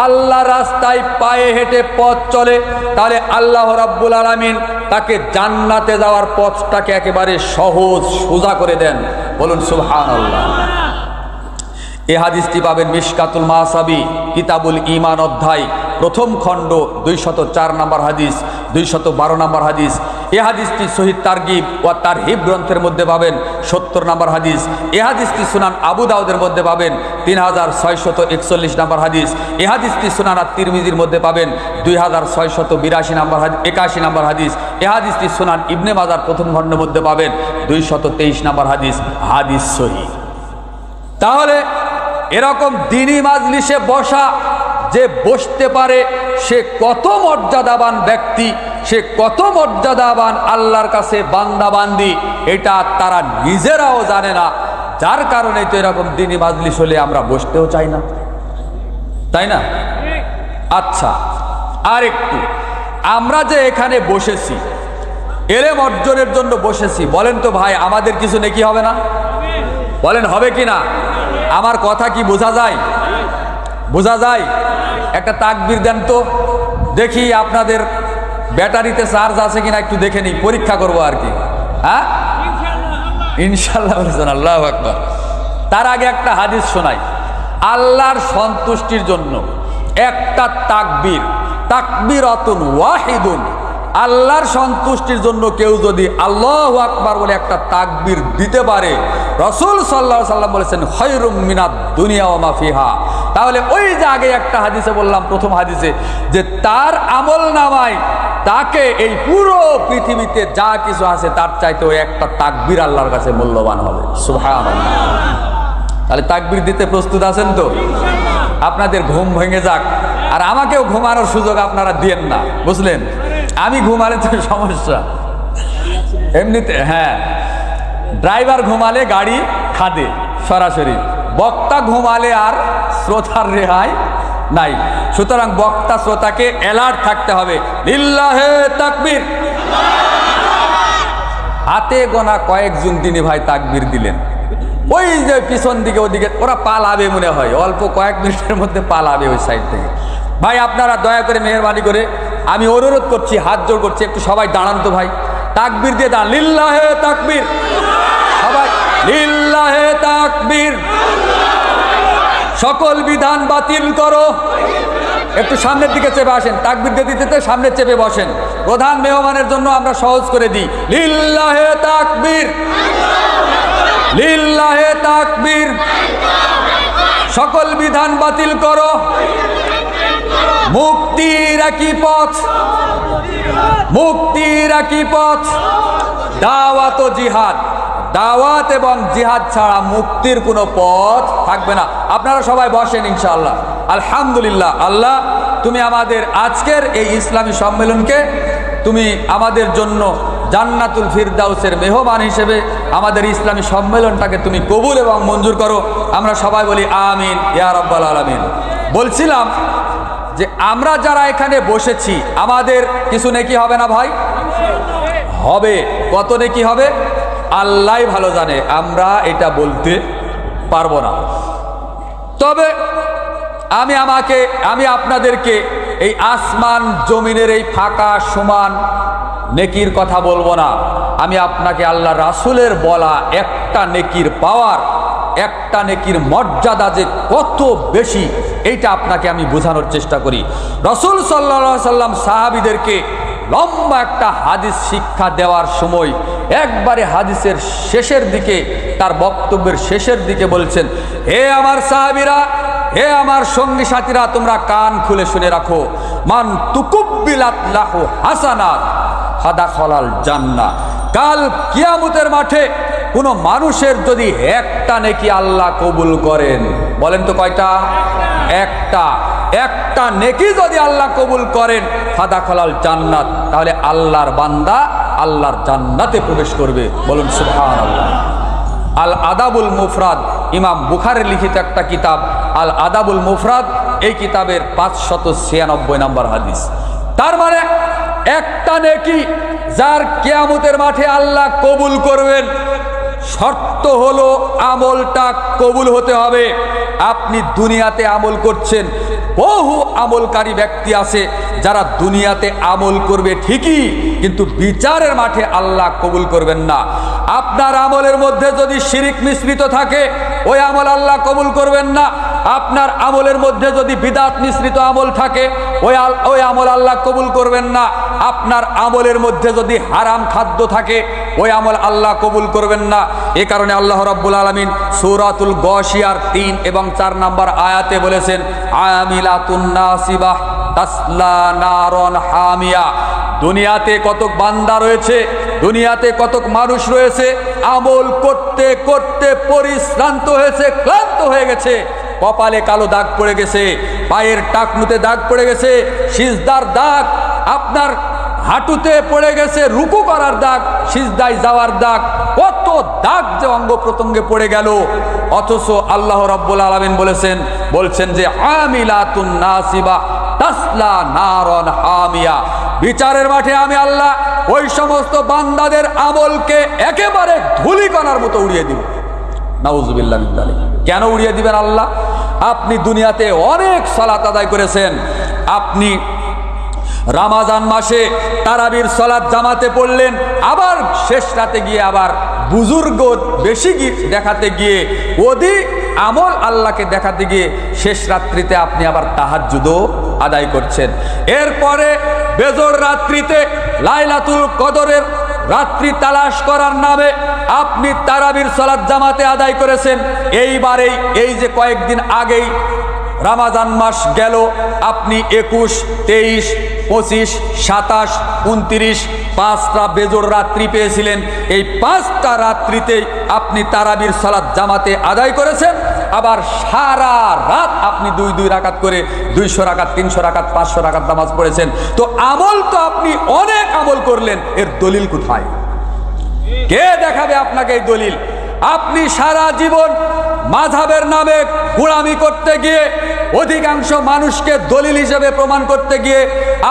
আল্লাহ রাস্তায় পায়ে হেঁটে পথ চলে, তাহলে আল্লাহ রাব্বুল আলামিন তাকে জান্নাতে যাওয়ার পথটাকে একেবারে সহজ সোজা করে দেন। বলুন সুবহানাল্লাহ। এই হাদিসটি পাবেন মিশকাতুল মাসাবি কিতাবুল ঈমান অধ্যায় প্রথম খণ্ড 204 নম্বর হাদিস, 212 নম্বর হাদিস। এই হাদিসটি সহিহ তারগিব ওয়া তারহিব গ্রন্থের মধ্যে পাবেন 70 নম্বর হাদিস। এই হাদিসটি সুনান আবু দাউদের মধ্যে পাবেন 3641 নম্বর হাদিস। এই হাদিসটি সুনান আত-তিরমিজির মধ্যে পাবেন 2682 নম্বর হাদিস, 81 নম্বর হাদিস। এই হাদিসটি সুনান ইবনে মাজার প্রথম খণ্ডের মধ্যে পাবেন 223 নম্বর হাদিস। হাদিস সহিহ। তাহলে এরকম দ্বীনি মাজলিসে বসা যে বসতে পারে, সে কত মর্যাদাবান ব্যক্তি, সে কত মর্যাদাবান আল্লাহর কাছে বান্দা বান্দি, এটা তারা নিজেরাও জানে না। যার কারণে তো এরকম দ্বীনি মাজলিস হলে আমরা বসতেও চাই না, তাই না? আচ্ছা, আর একটু, আমরা যে এখানে বসেছি এলেম অর্জনের জন্য বসেছি, বলেন তো ভাই আমাদের কিছু নেকি হবে না? বলেন হবে কি না? আমার কথা কি বোঝা যায়? বোঝা যায়? একটা তাকবীর দেন তো দেখি, আপনাদের ব্যাটারিতে চার্জ আছে কিনা একটু দেখে নিই, পরীক্ষা করবো আর কি। হ্যাঁ, ইনশাল্লাহ বলেছেন, আল্লাহু আকবার। তার আগে একটা হাদিস শোনাই। আল্লাহর সন্তুষ্টির জন্য একটা তাকবীর, তাকবীরাতুন ওয়াহিদুন, আল্লাহর সন্তুষ্টির জন্য কেউ যদি আল্লাহু আকবার বলে একটা তাকবীর দিতে পারে, রাসূল সাল্লাল্লাহু আলাইহি সাল্লাম বলেছেন খায়রুম মিনাদ দুনিয়া ওয়া মা ফিহা। তাহলে ওই যে আগে একটা হাদিসে বললাম, প্রথম হাদিসে, যে তার আমল নামায় তাকে এই পুরো পৃথিবীতে যা কিছু আছে তার চাইতে ওই একটা তাকবীর আল্লাহর কাছে মূল্যবান হবে। সুবহানাল্লাহ। তাহলে তাকবীর দিতে প্রস্তুত আছেন তো? আপনাদের ঘুম ভেঙে যাক, আর আমাকেও ঘুমানোর সুযোগ আপনারা দিয়েন না, বুঝলেন? আমি ঘুমালে তো সমস্যা এমনিতে। হ্যাঁ, ড্রাইভার ঘুমালে গাড়ি খাদে সরাসরি, বক্তা ঘুমালে আর শ্রোতার রেহাই নাই। সুতরাং বক্তা শ্রোতাকে অ্যালার্ট থাকতে হবে। লিল্লাহে তাকবীর। হাতে গোনা কয়েকজন তিনি ভাই তাকবীর দিলেন, ওই যে পিছন দিকে ওদিকে ওরা পালাবে মনে হয়, অল্প কয়েক মিনিটের মধ্যে পালাবে ওই সাইড থেকে। ভাই আপনারা দয়া করে মেহেরবানি করে আমি অনুরোধ করছি, হাত জোড় করছি, একটু সবাই দাঁড়ান তো ভাই, তাকবীর দিয়ে দাঁড়ান। লিল্লাহে তাকবীর। সবাই লিল্লাহে তাকবীর। সকল বিধান বাতিল করো, একটু সামনের দিকে চেপে আসেন, তাকবীর দিতে সামনে চেপে বসেন। প্রধান মেহমানের জন্য আমরা সহজ করে দিই, লিল্লাহে তাকবীর, লিল্লাহে তাকবীর। সকল বিধান বাতিল করো, মুক্তির একই পথ, মুক্তির একই পথ, দাওয়াত ও জিহাদ। দাওয়াত এবং জিহাদ ছাড়া মুক্তির কোনো পথ থাকবে না। আপনারা সবাই বসেন ইনশাআল্লাহ। আলহামদুলিল্লাহ, আল্লাহ তুমি আমাদের আজকের এই ইসলামী সম্মেলনকে তুমি আমাদের জন্য জান্নাতুল ফিরদাউসের মেহমান হিসেবে আমাদের ইসলামী সম্মেলনটাকে তুমি কবুল এবং মঞ্জুর করো। আমরা সবাই বলি আমিন ইয়া রাব্বাল আলামিন। বলছিলাম যে আমরা যারা এখানে বসেছি আমাদের কিছু নেকি হবে না ভাই? হবে। কত নেকি হবে আল্লাহই ভালো জানে, আমরা এটা বলতে পারবো না। তবে আমি আপনাদেরকে এই আসমান জমিনের এই ফাঁকা সমান নেকির কথা বলবো না। আমি আপনাকে আল্লাহ রাসূলের বলা একটা নেকির পাওয়ার, একটা নেকির মর্যাদা যে কত বেশি এইটা আপনাকে আমি বোঝানোর চেষ্টা করি। রাসূল সাল্লাল্লাহু আলাইহি সাল্লাম সাহাবীদেরকে লম্বা একটা হাদিস শিক্ষা দেওয়ার সময় একবারে হাদিসের শেষের দিকে, তার বক্তব্যের শেষের দিকে বলছেন, হে আমার সাহাবীরা, হে আমার সঙ্গী সাথীরা, তোমরা কান খুলে শুনে রাখো, মান তুকুব্বিলাত লাহু হাসানাত ফাদাখালাল জান্নাহ। কাল কিয়ামতের মাঠে কোনো মানুষের যদি একটা নেকি আল্লাহ কবুল করেন, বলেন তো কয়টা? একটা। একটা নেকি যদি আল্লাহ কবুল করেন ফাদাখালাল জান্নাত, তাহলে আল্লাহর বান্দা আল্লাহর জান্নাতে প্রবেশ করবে। বলুন সুবহানাল্লাহ। আল আদাবুল মুফরাদ, ইমাম বুখারীর লিখিত একটা কিতাব আল আদাবুল মুফরাদ, এই কিতাবের 596 নম্বর হাদিস। তার মানে একটা নেকি যার কিয়ামতের মাঠে আল্লাহ কবুল করবেন, শর্ত হলো আমলটা কবুল হতে হবে। আপনি দুনিয়াতে আমল করছেন, বহু আমলকারী ব্যক্তি আছে যারা দুনিয়াতে আমল করবে ঠিকই, কিন্তু বিচারের মাঠে আল্লাহ কবুল করবেন না। আপনার আমলের মধ্যে যদি শিরিক মিশ্রিত থাকে, ওই আমল আল্লাহ কবুল করবেন না। আপনার আমলের মধ্যে যদি বিদআত মিশ্রিত আমল থাকে, ওই আমল আল্লাহ কবুল করবেন না। আপনার আমলের মধ্যে যদি হারাম খাদ্য থাকে, ওই আমল আল্লাহ কবুল করবেন না। এ কারণে আল্লাহ রাব্বুল আলামিন সূরাতুল গাশিয়ার 3 এবং 4 নম্বর আয়াতে বলেছেন, আমিলাতুন নাসিবাহ তাসলা নারন হামিয়া। দুনিয়াতে কতক বান্দা রয়েছে, দুনিয়াতে কতক মানুষ রয়েছে, আমল করতে করতে পরিশ্রান্ত হয়েছে, ক্লান্ত হয়ে গেছে, কপালে কালো দাগ পড়ে গেছে, পায়ের টাকনুতে দাগ পড়ে গেছে, সিজদার দাগ, আপনার হাঁটুতে পড়ে গেছে, রুকু করার দাগ, সিজদায় যাওয়ার দাগ, কত দাগ যে অঙ্গ প্রত্যঙ্গে পড়ে গেল। অথচ আল্লাহ রাব্বুল আলামিন বলছেন যে আমিলাতুন নাসিবাহ তাসলা নারন হামিয়া। বিচারের মাঠে আমি আল্লাহ ওই সমস্ত বান্দাদের আমলকে একেবারে ধূলিকণার মতো উড়িয়ে দিব। নাউজুবিল্লাহ মিন যালিক। কেন উড়িয়ে দিবেন আল্লাহ? আপনি দুনিয়াতে অনেক সালাত আদায় করেছেন, আপনি রমজান মাসে তারাবির সালাত জামাতে পড়লেন, আবার শেষ রাতে গিয়ে আবার বুজুর্গ বেশি দেখাতে গিয়ে ওদি আমল আল্লাহকে দেখাতে গিয়ে শেষ রাত্রিতে আপনি আবার তাহাজ্জুদও আদায় করছেন। এরপরে বেজর রাত্রিতে লাইলাতুল কদরের রাত্রি তালাশ করার নামে আপনি তারাবির সালাত জামাতে আদায় করেছেন। এইবারেই এই যে কয়েকদিন আগেই রমজান মাস গেল, আপনি 21, 23, 25, 27, 29 5টা বেজোর রাত্রি পেয়েছিলেন। এই 5টা রাত্রিতেই আপনি তারাবির সালাত জামাতে আদায় করেছেন। আবার সারা রাত আপনি 2 রাকাত করে 200 রাকাত, 300 রাকাত, 500 রাকাত নামাজ পড়েছেন। তো আমল তো আপনি অনেক আমল করলেন, এর দলিল কোথায়? কে দেখাবে আপনাকে এই দলিল? আপনি সারা জীবন মাযহাবের নামে গোলামি করতে গিয়ে, অধিকাংশ মানুষকে দলিল হিসেবে প্রমাণ করতে গিয়ে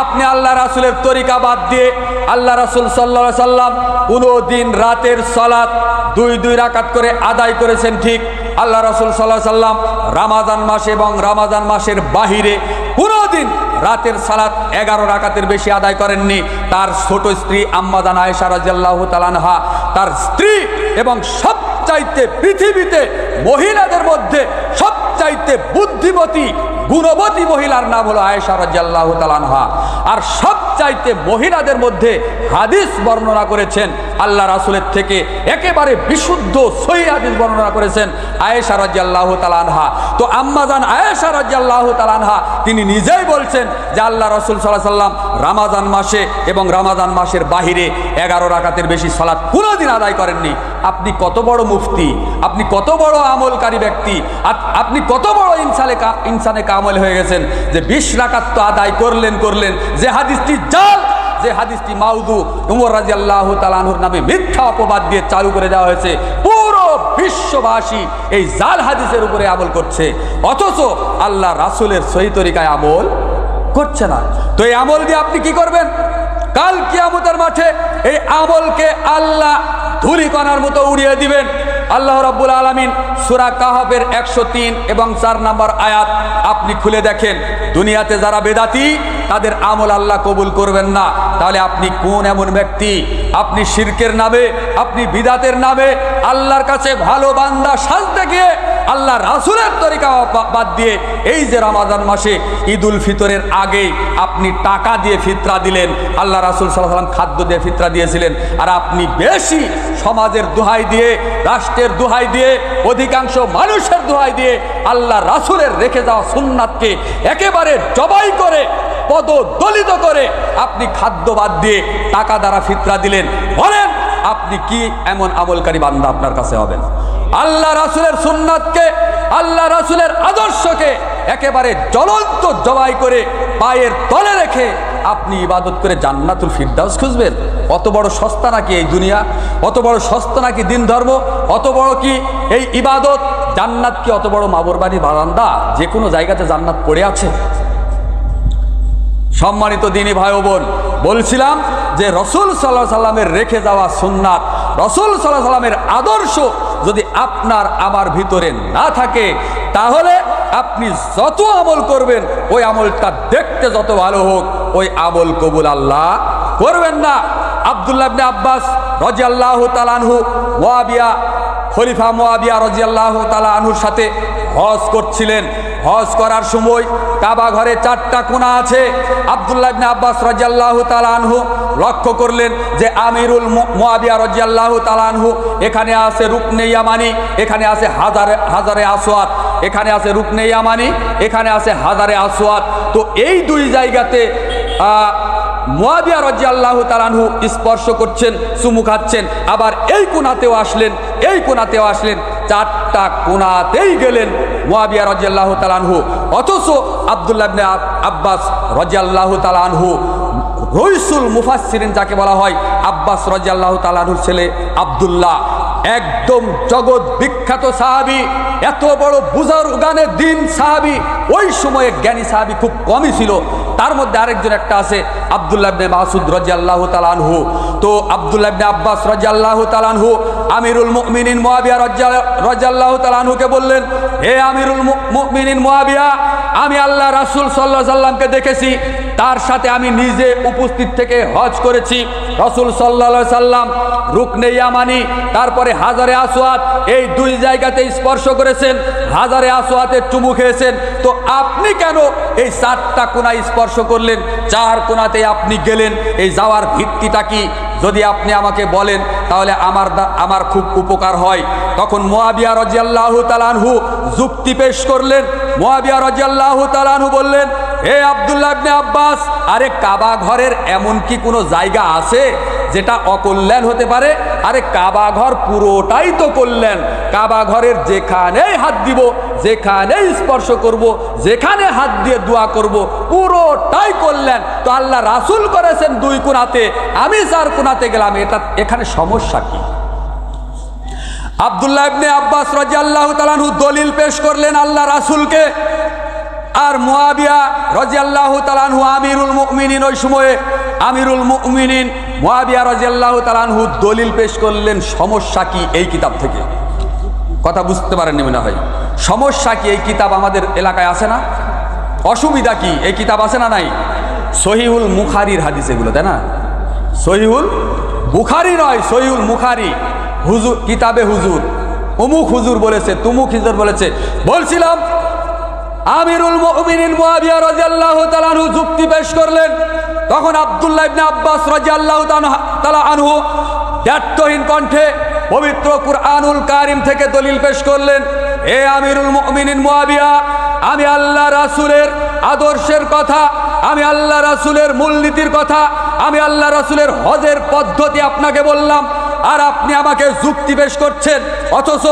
আপনি আল্লাহ রাসূলের তরিকা বাদ দিয়ে আল্লাহ রাসূল সাল্লাল্লাহু আলাইহি সাল্লাম কোনদিন রাতের সালাত 2 রাকাত করে আদায় করেছেন ঠিক। আল্লাহ রাসূল সাল্লাল্লাহু আলাইহি সাল্লাম রমজান মাসে এবং রমজান মাসের বাহিরে কোনদিন রাতের সালাত 11 রাকাতের বেশি আদায় করেননি। তার ছোট স্ত্রী আম্মা জান আয়েশা রাদিয়াল্লাহু তাআলা আনহা, তার স্ত্রী এবং সবচাইতে পৃথিবীতে মহিলাদের মধ্যে সবচাইতে বুদ্ধিমতী গুণবতী মহিলার নাম হলো আয়েশা রাদিয়াল্লাহু তাআলা আনহা। আর সবচাইতে মহিলাদের মধ্যে হাদিস বর্ণনা করেছেন আল্লাহ রাসূলের থেকে একেবারে বিশুদ্ধ সহিহ হাদিস বর্ণনা করেছেন আয়েশা রাদিয়াল্লাহু তাআলা আনহা। তো আম্মাজান আয়েশা রাদিয়াল্লাহু তাআলা আনহা তিনি নিজেই বলছেন যে আল্লাহ রাসূল সাল্লাল্লাহু আলাইহি সাল্লাম রমাদান মাসে এবং রমাদান মাসের বাহিরে 11 রাকাতের বেশি সালাত কোনোদিন আদায় করেননি। আপনি কত বড় মুফতি, আপনি কত বড় আমলকারী ব্যক্তি, আপনি কত বড় ইনসানে কামেল হয়ে গেছেন যে 20 রাকাত তো আদায় করলেন যে হাদিসটি জাল, যে হাদিসটি মাউদু, উমর রাদিয়াল্লাহু তাআলা আনহুর নামে মিথ্যা অপবাদ দিয়ে চালু করে দেওয়া হয়েছে, পুরো বিশ্ববাসী এই জাল হাদিসের উপরে আমল করছে, অথচ আল্লাহ রাসূলের সহি তরিকায় আমল করছে না। তো এই আমল দিয়ে আপনি কি করবেন? কাল কিয়ামতের মাঠে এই আমলকে আল্লাহ ধূলিকণার মতো উড়িয়ে দিবেন। আল্লাহ রাব্বুল আলামিন সূরা কাহফের 103 এবং 4 নম্বর আয়াত আপনি খুলে দেখেন, দুনিয়াতে যারা বেদাতি তাদের আমল আল্লাহ কবুল করবেন না। তাহলে আপনি কোন এমন ব্যক্তি? আপনি শিরকের নামে, আপনি বিদাতের নামে আল্লাহর কাছে ভালো বান্দা সাজতে গিয়ে আল্লাহ রাসূলের তরিকা বাদ দিয়ে এই যে রমাদান মাসে ঈদুল ফিতরের আগেই আপনি টাকা দিয়ে ফিতরা দিলেন, আল্লাহ রাসূল সাল্লাল্লাহু আলাইহি ওয়াসাল্লাম খাদ্য দিয়ে ফিতরা দিয়েছিলেন, আর আপনি বেশি সমাজের দোহাই দিয়ে, রাষ্ট্রের দোহাই দিয়ে, অধিকাংশ মানুষের দোহাই দিয়ে আল্লাহ রাসূলের রেখে যাওয়া সুন্নাতকে একেবারে জবাই করে, পদদলিত করে আপনি খাদ্য বাদ দিয়ে টাকা দ্বারা ফিতরা দিলেন। বলেন আপনি কি এমন আমলকারী বান্দা আপনার কাছে হবেন? আল্লাহ রাসূলের সুন্নাতকে, আল্লাহ রাসূলের আদর্শকে একেবারে জ্বলন্ত জবাই করে পায়ের তলে রেখে আপনি ইবাদত করে জান্নাতুল ফিরদাউস খুঁজবেন? অত বড় সস্তা নাকি এই দুনিয়া? অত বড় সস্তা নাকি দিন ধর্ম? অত বড় কি এই ইবাদত? জান্নাত কি অত বড় মাবুর বাড়ির বারান্দা? যে কোনো জায়গাতে জান্নাত পড়ে আছে? সম্মানিত দিনী ভাই ও বোন, বলছিলাম যে রাসূল সাল্লাল্লাহু আলাইহি সাল্লামের রেখে যাওয়া সুন্নাত, রাসূল সাল্লাল্লাহু আলাইহি সাল্লামের আদর্শ যদি আপনার আমার ভিতরে না থাকে, তাহলে আপনি যত আমল করবেন ওই আমলটা দেখতে যত ভালো হোক, ওই আমল কবুল আল্লাহ করবেন না। আব্দুল্লাহ ইবনে আব্বাস রাদিয়াল্লাহু তাআলা আনহু মুয়াবিয়া, খলিফা মুয়াবিয়া রাদিয়াল্লাহু তাআলা আনহুর সাথে হজ করছিলেন। হজ করার সময় কাবা ঘরে 4টা কোণা আছে। আব্দুল্লাহ ইবনে আব্বাস রাদিয়াল্লাহু তাআলা আনহু লক্ষ্য করলেন যে আমিরুল মুয়াবিয়া রাদিয়াল্লাহু তাআলা আনহু, এখানে আছে রুকনে ইয়ামানি, এখানে আছে হাজারে আসওয়াদ, এখানে আছে রুকনে ইয়ামানি, এখানে আছে হাজারে আসওয়াদ। তো এই দুই জায়গাতে মুয়াবিয়া রাদিয়াল্লাহু তাআলা আনহু স্পর্শ করছেন, চুমু খাচ্ছেন, আবার এই কোণাতেও আসলেন, এই কোণাতেও আসলেন, 4টা কোণাতেই গেলেন মুয়াবিয়া রাদিয়াল্লাহু তাআলা আনহু। অথচ আব্দুল্লাহ ইবনে আব্বাস রাদিয়াল্লাহু তাআলা আনহু, রইসুল মুফাসসিরিন যাকে বলা হয়, আব্বাস রাদিয়াল্লাহু তাআলা আনহুর ছেলে আব্দুল্লাহ, একদম জগৎ বিখ্যাত সাহাবী, এত বড় বুজুর্গানে দ্বীন সাহাবী। ওই সময়ে জ্ঞানী সাহাবী খুব কমই ছিল। তার মধ্যে আরেকজন একটা আছে আব্দুল্লাহ ইবনে মাসউদ রাদিয়াল্লাহু তাআলা আনহু। তো আব্দুল্লাহ ইবনে আব্বাস রাদিয়াল্লাহু তাআলা আনহু আমিরুল মুমিনিন মুয়াবিয়া রাদিয়াল্লাহু তাআলা আনহুকে বললেন, হে আমিরুল মুমিনিন মুয়াবিয়া, আমি আল্লাহ রাসূল সাল্লাল্লাহু আলাইহি সাল্লামকে দেখেছি, তার সাথে আমি নিজে উপস্থিত থেকে হজ করেছি। রাসূল সাল্লাল্লাহু আলাইহি সাল্লাম রুকনে ইয়ামানি, তারপরে হাজারে আসওয়াদ, এই দুই জায়গাতে স্পর্শ করেছেন, হাজারে আসওয়াদের চুমু খেয়েছেন। তো আপনি কেন এই 4টা কোণায় স্পর্শ করলেন? 4 কোণাতে আপনি গেলেন, এই যাওয়ার ভিত্তিটা কি? যদি আপনি আমাকে বলেন তাহলে আমার খুব উপকার হয়। তখন মুয়াবিয়া রাদিয়াল্লাহু তাআলা আনহু যুক্তি পেশ করলেন। মুয়াবিয়া রাদিয়াল্লাহু তাআলা আনহু বললেন, হে আব্দুল্লাহ ইবনে আব্বাস, আরে কাবা ঘরের এমন কি কোনো জায়গা আছে যেটা অকল্যাণ হতে পারে? আরে কাবা ঘর পুরোটাই তো কল্যাণ। কাবা ঘরের যেখানেই হাত দিব, যেখানেই স্পর্শ করব, যেখানে হাত দিয়ে দোয়া করব, পুরোটাই কল্যাণ। তো আল্লাহ রাসূল করেছেন 2 কোণাতে, আমি 4 কোণাতে গেলাম, এখানে সমস্যা কি? আব্দুল্লাহ ইবনে আব্বাস রাদিয়াল্লাহু তাআলা আনহু দলিল পেশ করলেন আল্লাহ রাসূলকে। আর মুয়াবিয়া রাদিয়াল্লাহু তাআলা আনহু আমিরুল মুমিনিন, ওই সময়ে আমিরুল মুমিনিন মুয়াবিয়া রাদিয়াল্লাহু তাআলা আনহু দলিল পেশ করলেন সমস্যা কি এই কিতাব থেকে। কথা বুঝতে পারেননি মনে হয়। সমস্যা কি? এই কিতাব আমাদের এলাকায় আছে না? অসুবিধা কি? এই কিতাব আছে না নাই? সহিহুল বুখারীর হাদিস এগুলো, তাই না? সহিহুল বুখারী নয়, সহিহুল বুখারী। হুজুর কিতাবে হুজুর, অমুক হুজুর বলেছে, তুমুক হুজুর বলেছে। বলছিলাম আমিরুল মুমিনিন মুয়াবিয়া রাদিয়াল্লাহু তাআলা আনহু যুক্তি পেশ করলেন। তখন আব্দুল্লাহ ইবনে আব্বাস রাদিয়াল্লাহু তাআলা আনহু দ্ব্যর্থহীন কণ্ঠে পবিত্র কুরআনুল কারীম থেকে দলিল পেশ করলেন, হে আমিরুল মুমিনিন মুয়াবিয়া, আমি আল্লাহ রাসূলের আদর্শের কথা, আমি আল্লাহ রাসূলের মূলনীতির কথা, আমি আল্লাহ রাসূলের হজের পদ্ধতি আপনাকে বললাম, আর আপনি আমাকে যুক্তি পেশ করছেন। অথচ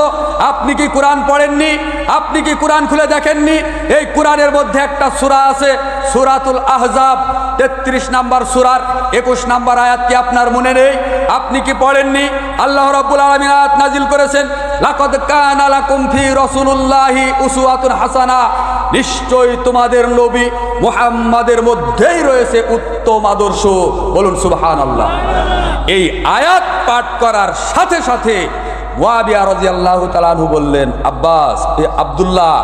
আপনি কি কোরআন পড়েননি? আপনি কি কোরআন খুলে দেখেননি? এই কোরআনের মধ্যে একটা সূরা আছে, সূরাতুল আহজাব, 33 নম্বর সূরার 21 নম্বর আয়াত কি আপনার মনে নেই? আপনি কি পড়েননি? আল্লাহ রাব্বুল আলামিন আয়াত নাজিল করেছেন, লাকাদ কানা লাকুম ফি রাসূলুল্লাহি উসওয়াতুন হাসানা, নিশ্চয়ই তোমাদের নবী মুহাম্মাদের মধ্যেই রয়েছে উত্তম আদর্শ। বলুন সুবহানাল্লাহ। এই আয়াত পাঠ করার সাথে সাথে মুয়াবিয়া রাদিয়াল্লাহু তাআলা আনহু বললেন, আব্বাস, আব্দুল্লাহ,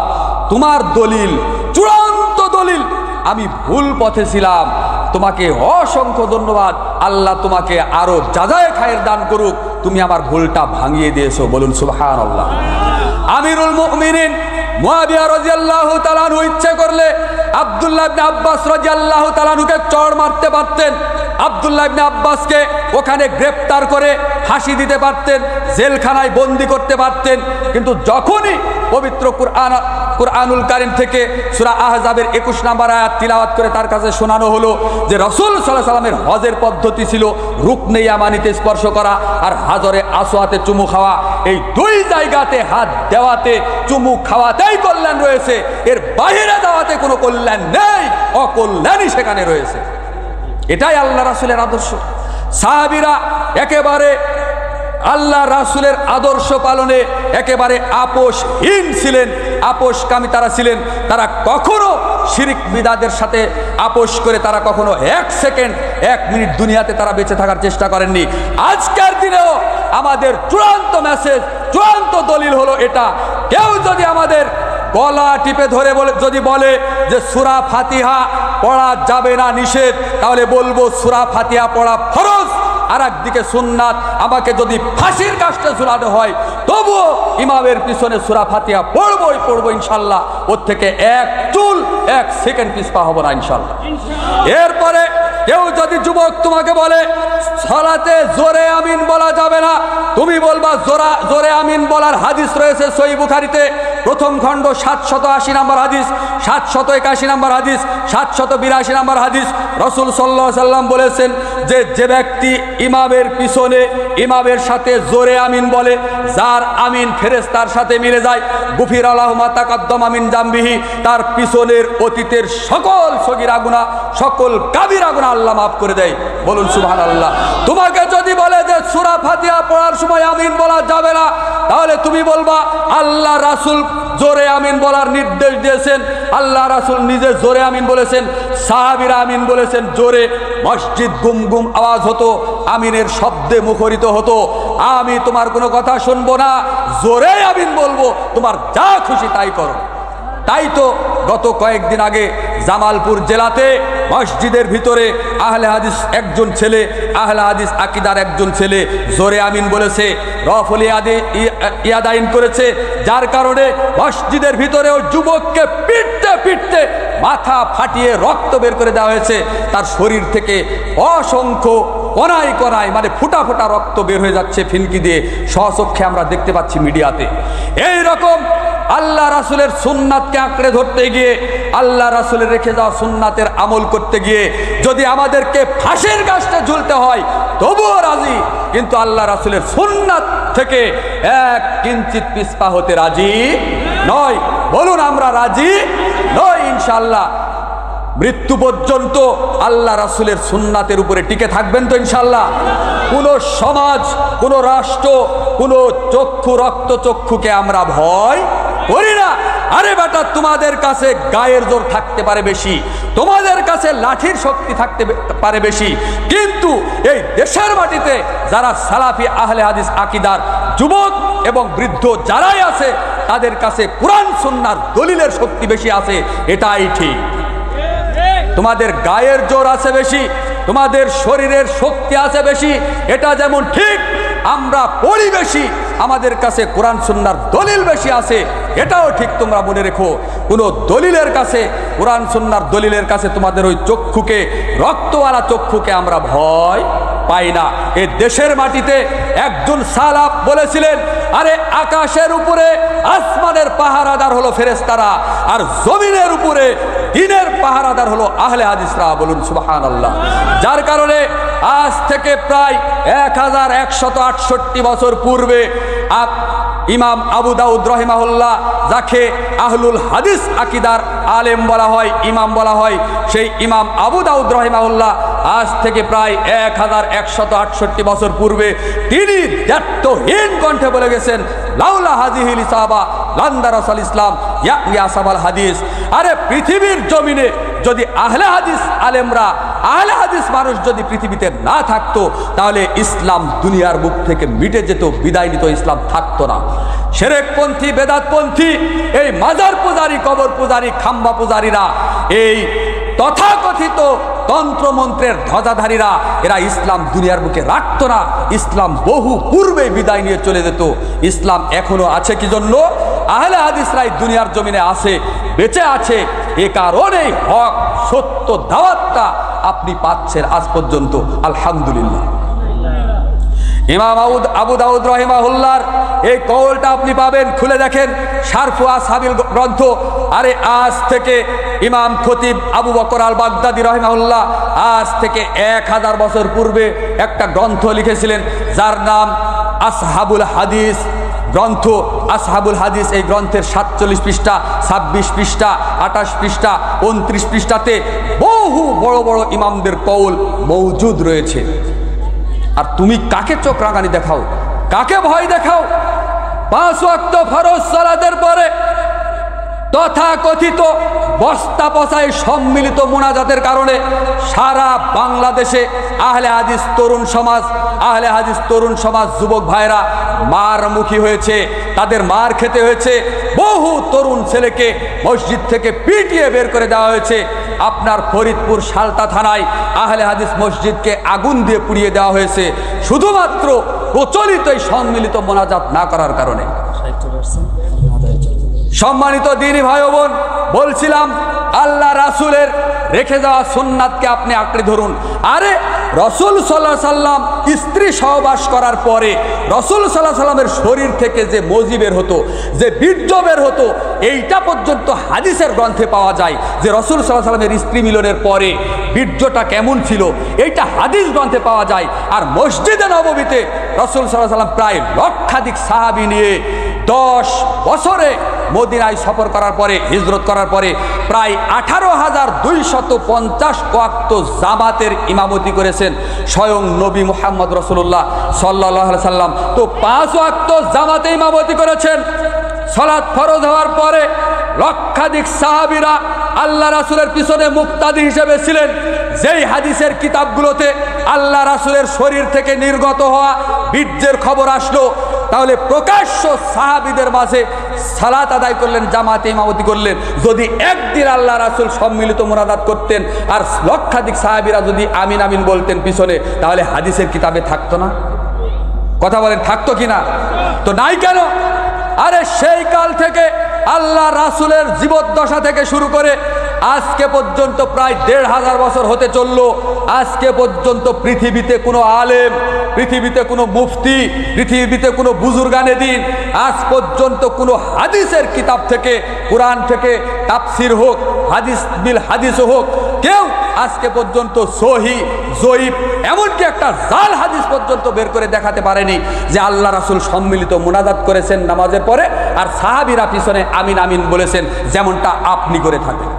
তোমার দলিল চূড়ান্ত দলিল, আমি ভুল পথে ছিলাম, তোমাকে অসংখ্য ধন্যবাদ, আল্লাহ তোমাকে আরো যাজায়ে খায়ের দান করুক, তুমি আমার ভুলটা ভাঙিয়ে দিয়েছো। বলুন সুবহানাল্লাহ। আমিরুল মুমিনিন মুয়াবিয়া রাদিয়াল্লাহু তাআলা আনহু ইচ্ছে করলে আব্দুল্লাহ ইবনে আব্বাস রাদিয়াল্লাহু তাআলা আনহুকে চড় মারতে পারতেন, আব্দুল্লাহ ইবনে আব্বাসকে ওখানে গ্রেফতার করে ফাঁসি দিতে পারতেন, জেলখানায় বন্দি করতে পারতেন। কিন্তু যখনই পবিত্র কুরআনুল কারীম থেকে সূরা আহজাবের 21 নম্বর আয়াত তিলাওয়াত করে তার কাছে শোনানো হলো যে রাসূল সাল্লাল্লাহু আলাইহি সাল্লামের হজের পদ্ধতি ছিল রুকনে ইয়ামানিতে স্পর্শ করা আর হাজরে আসওয়াতে চুমু খাওয়া, এই দুই জায়গাতে হাত দেওয়াতে চুমু খাওয়াতেই কল্যাণ রয়েছে, এর বাইরে দেওয়াতে কোনো কল্যাণ নেই, অকল্যাণই সেখানে রয়েছে। এটাই আল্লাহ রাসূলের আদর্শ। সাহাবীরা একেবারে আল্লাহ রাসূলের আদর্শ পালনে একেবারে আপোষহীন ছিলেন, আপোষকামী তারা ছিলেন। তারা কখনো শিরিক বিদআতের সাথে আপোষ করে তারা কখনো 1 সেকেন্ড 1 মিনিট দুনিয়াতে তারা বেঁচে থাকার চেষ্টা করেননি। আজকের দিনেও আমাদের চূড়ান্ত মেসেজ, চূড়ান্ত দলিল হলো এটা, কেউ যদি আমাদের গলা টিপে ধরে যদি বলে যে সূরা ফাতিহা পড়া যাবে না, নিষেধ, তাহলে বলবো সূরা ফাতিহা পড়া ফরজ, আর একদিকে সুন্নাত। আমাকে যদি ফাঁসির কাস্টে ঝুলানো হয় তবুও ইমামের পিছনে সূরা ফাতিহা পড়বো ইনশাল্লাহ, ওর থেকে 1 চুল 1 সেকেন্ড পিছপা হবো না ইনশাল্লাহ। এরপরে কেউ যদি যুবক তোমাকে বলে সালাতে জোরে আমিন বলা যাবে না, তুমি বলবা জোরে আমিন বলার হাদিস রয়েছে সহিহ বুখারীতে, প্রথম খণ্ড 780 নম্বর হাদিস, 781 নম্বর হাদিস, 782 নম্বর হাদিস। রাসূল সাল্লাল্লাহু আলাইহি সাল্লাম বলেছেন যে ব্যক্তি ইমামের পিছনে ইমামের সাথে জোরে আমিন বলে, যার আমিন ফেরেশতার সাথে মিলে যায়, গুফিরা লাহু মা তাকাদ্দামা মিন জামবিহি, তার পিছনের অতীতের সকল সগীরা গুনাহ, সকল কাবিরা গুনাহ আল্লাহ মাফ করে দেয়। বলুন সুবহানাল্লাহ। তোমাকে যদি বলে যে সূরা ফাতিহা পড়ার সময় আমিন বলা যাবে না, তাহলে তুমি বলবা আল্লাহ রাসূল জোরে আমিন বলার নির্দেশ দিয়েছেন, আল্লাহ রাসূল নিজে জোরে আমিন বলেছেন, সাহাবীরা আমিন বলেছেন জোরে, মসজিদ গুম গুম আওয়াজ হতো, আমিনের শব্দে মুখরিত হতো। আমি তোমার কোনো কথা শুনবো না, জোরে আমিন বলবো, তোমার যা খুশি তাই করো। তাই তো গত কয়েকদিন আগে জামালপুর জেলাতে মসজিদের ভিতরে আহলে হাদিস একজন ছেলে, আহলে হাদিস আকীদার একজন ছেলে জোরে আমিন বলেছে, রফুল ইয়াদাইন করেছে, যার কারণে মসজিদের ভিতরেও যুবককে পিটতে পিটতে মাথা ফাটিয়ে রক্ত বের করে দেওয়া হয়েছে। তার শরীর থেকে অসংখ্য কণায় কণায় মানে ফুটা ফুটা রক্ত বের হয়ে যাচ্ছে ফিনকি দিয়ে, স্বচক্ষে আমরা দেখতে পাচ্ছি মিডিয়াতে। এই রকম আল্লাহ রাসূলের সুন্নাতকে আঁকড়ে ধরতে গিয়ে, আল্লাহ রাসূলের রেখে যাওয়া সুন্নাতের আমল করতে গিয়ে যদি আমাদেরকে ফাঁসির কাস্টে ঝুলতে হয় তবুও রাজি, কিন্তু আল্লাহ রাসূলের সুন্নাত থেকে 1 কিঞ্চিত পিছপা হতে রাজি নয়। বলুন আমরা রাজি নই ইনশাআল্লাহ। মৃত্যু পর্যন্ত আল্লাহ রাসূলের সুন্নাতের উপরে টিকে থাকবেন তো ইনশাআল্লাহ। কোন সমাজ, কোন রাষ্ট্র, কোন চক্ষু রক্ত চক্ষুকে আমরা ভয় করি না। আরে বেটা, তোমাদের কাছে গায়ের জোর থাকতে পারে বেশি, তোমাদের কাছে লাঠির শক্তি থাকতে পারে বেশি, কিন্তু এই দেশের মাটিতে যারা সালাফি আহলে হাদিস আকীদার যুবক এবং বৃদ্ধ যারাই আছে, তাদের কাছে কোরআন সুন্নাহর দলিলের শক্তি বেশি আছে, এটাই ঠিক। তোমাদের গায়ের জোর আছে বেশি, তোমাদের শরীরের শক্তি আছে বেশি, এটা যেমন ঠিক। আমরা পড়ি বেশি, আমাদের কাছে কোরআন সুন্নাহর দলিল বেশি আছে, এটাও ঠিক। তোমরা মনে রেখো, কোনো দলিলের কাছে, কোরআন সুন্নাহর দলিলের কাছে তোমাদের ওই চক্ষুকে, রক্তওয়ালা চক্ষুকে আমরা ভয় পাই না। এ দেশের মাটিতে একজন সালাফ বলেছিলেন, আরে আকাশের উপরে আসমানের পাহারাদার হলো ফেরেশতারা, আর জমিনের উপরে দ্বীনের পাহারাদার হলো আহলে হাদিসরা। বলুন সুবহানাল্লাহ। যার কারণে আজ থেকে প্রায় 1168 বছর পূর্বে ইমাম আবু দাউদ রাহিমাহুল্লাহ, যাকে আহলুল হাদিস আকিদার আলেম বলা হয়, ইমাম বলা হয়, সেই ইমাম আবু দাউদ রাহিমাহুল্লাহ আজ থেকে প্রায় 1168 বছর পূর্বে তিনি দ্ব্যর্থহীন কণ্ঠে বলে গেছেন, লাউলা হাজিহিল ইসাবা লান্দারাসাল ইসলাম ইয়া সাবাল হাদিস। আরে পৃথিবীর জমিনে যদি আহলে হাদিস আলেমরা, আহলে হাদিস মানুষ যদি পৃথিবীতে না থাকতো, তাহলে ইসলাম দুনিয়ার বুক থেকে মিটে যেত, বিদায় নিত, ইসলাম থাকতো না। শিরকপন্থী, বেদাতপন্থী, এই মাজার পূজারী, কবর পূজারী, খাম্বা পূজারীরা, এই তথাকথিত তন্ত্রমন্ত্রের ধ্বজাধারীরা, এরা ইসলাম দুনিয়ার বুকে রাখতো না। ইসলাম বহু পূর্বে বিদায় নিয়ে চলে যেত। ইসলাম এখনো আছে কি জন্য? আহলে হাদিসরাই দুনিয়ার জমিনে আছে, বেঁচে আছে। এ কারণেই হক সত্য দাওয়াতটা আপনি পাচ্ছেন আজ পর্যন্ত, আলহামদুলিল্লাহ। ইমাম আবু দাউদ রাহিমাহুল্লাহর এই কওলটা আপনি পাবেন, খুলে দেখেন শারফু আসহাবিল গ্রন্থ। আরে আজ থেকে ইমাম খতিব আবু বকর আল বাগদাদি রাহিমাহুল্লাহ আজ থেকে 1000 বছর পূর্বে একটা গ্রন্থ লিখেছিলেন, যার নাম আসহাবুল হাদিস গ্রন্থ। আসহাবুল হাদিস এই গ্রন্থের 47 পৃষ্ঠা, 26 পৃষ্ঠা, 28 পৃষ্ঠা, 29 পৃষ্ঠাতে বহু বড় বড় ইমামদের কওল মওজুদ রয়েছে। আর তুমি কাকে চোখ রাঙানি দেখাও, কাকে ভয় দেখাও? 5 ওয়াক্ত ফরজ সালাতের পরে তথাকথিত বস্তা পচায় সম্মিলিত মুনাজাতের কারণে সারা বাংলাদেশে আহলে হাদিস তরুণ সমাজ, আহলে হাদিস তরুণ সমাজ, যুবক ভাইরা মার মুখী হয়েছে, তাদের মার খেতে হয়েছে। বহু তরুণ ছেলেকে মসজিদ থেকে পিটিয়ে বের করে দেওয়া হয়েছে। আপনার ফরিদপুর সালতা থানায় আহলে হাদিস মসজিদকে আগুন দিয়ে পুড়িয়ে দেওয়া হয়েছে, শুধুমাত্র প্রচলিত এই সম্মিলিত মোনাজাত না করার কারণে। সম্মানিত দিনী ভাই বোন, বলছিলাম আল্লাহ রাসূলের রেখে যাওয়া সুন্নাতকে আপনি আঁকড়ে ধরুন। আরে রাসূল সাল্লাল্লাহু আলাইহি সাল্লাম স্ত্রী সহবাস করার পরে রাসূল সাল্লাল্লাহু আলাইহি সাল্লামের শরীর থেকে যে মজি বের হতো, যে বীর্য বের হতো, এইটা পর্যন্ত হাদিসের গ্রন্থে পাওয়া যায় যে রাসূল সাল্লাল্লাহু আলাইহি সাল্লামের স্ত্রী মিলনের পরে বীর্যটা কেমন ছিল, এইটা হাদিস গ্রন্থে পাওয়া যায়। আর মসজিদে নববীতে রাসূল সাল্লাল্লাহু আলাইহি সাল্লাম প্রায় লক্ষাধিক সাহাবী নিয়ে 10 বছরে মদিনায় সফর করার পরে, হিজরত করার পরে প্রায় 18,250 ওয়াক্ত জামাতের ইমামতি করেছেন স্বয়ং নবী মুহাম্মদ রাসূলুল্লাহ সাল্লাল্লাহু আলাইহি সাল্লাম। তো 5 ওয়াক্ত জামাতে ইমামতি করেছেন। সালাত ফরজ হওয়ার পরে লক্ষাধিক সাহাবীরা আল্লাহ রাসূলের পিছনে মুক্তাদি হিসেবে ছিলেন। যেই হাদিসের কিতাবগুলোতে আল্লাহ রাসূলের শরীর থেকে নির্গত হওয়া বীর্যের খবর আসলো, তাহলে প্রকাশ্য সাহাবীদের মাঝে সালাত আদায় করলেন, জামাতে ইমামতি করলেন। যদি একদিন আল্লাহ রাসূল সম্মিলিত মুনাজাত করতেন আর লক্ষাধিক সাহাবীরা যদি আমিন আমিন বলতেন পিছনে, তাহলে হাদিসের কিতাবে থাকতো না? কথা বলেন, থাকতো কিনা? তো নাই কেন? আরে সেই কাল থেকে আল্লাহ রাসূলের জীবদ্দশা থেকে শুরু করে আজকে পর্যন্ত প্রায় 1500 বছর হতে চললো। আজকে পর্যন্ত পৃথিবীতে কোনো আলেম, পৃথিবীতে কোনো মুফতি, পৃথিবীতে কোনো বুজুর্গানে দিন আজ পর্যন্ত কোনো হাদিসের কিতাব থেকে, কোরআন থেকে তাফসির হোক, হাদিস বিল হাদিস হোক, কেউ আজকে পর্যন্ত সহি, জয়ীফ, এমনকি একটা জাল হাদিস পর্যন্ত বের করে দেখাতে পারেনি যে আল্লাহ রাসূল সম্মিলিত মুনাজাত করেছেন নামাজের পরে আর সাহাবীরা পিছনে আমিন আমিন বলেছেন, যেমনটা আপনি করে থাকেন।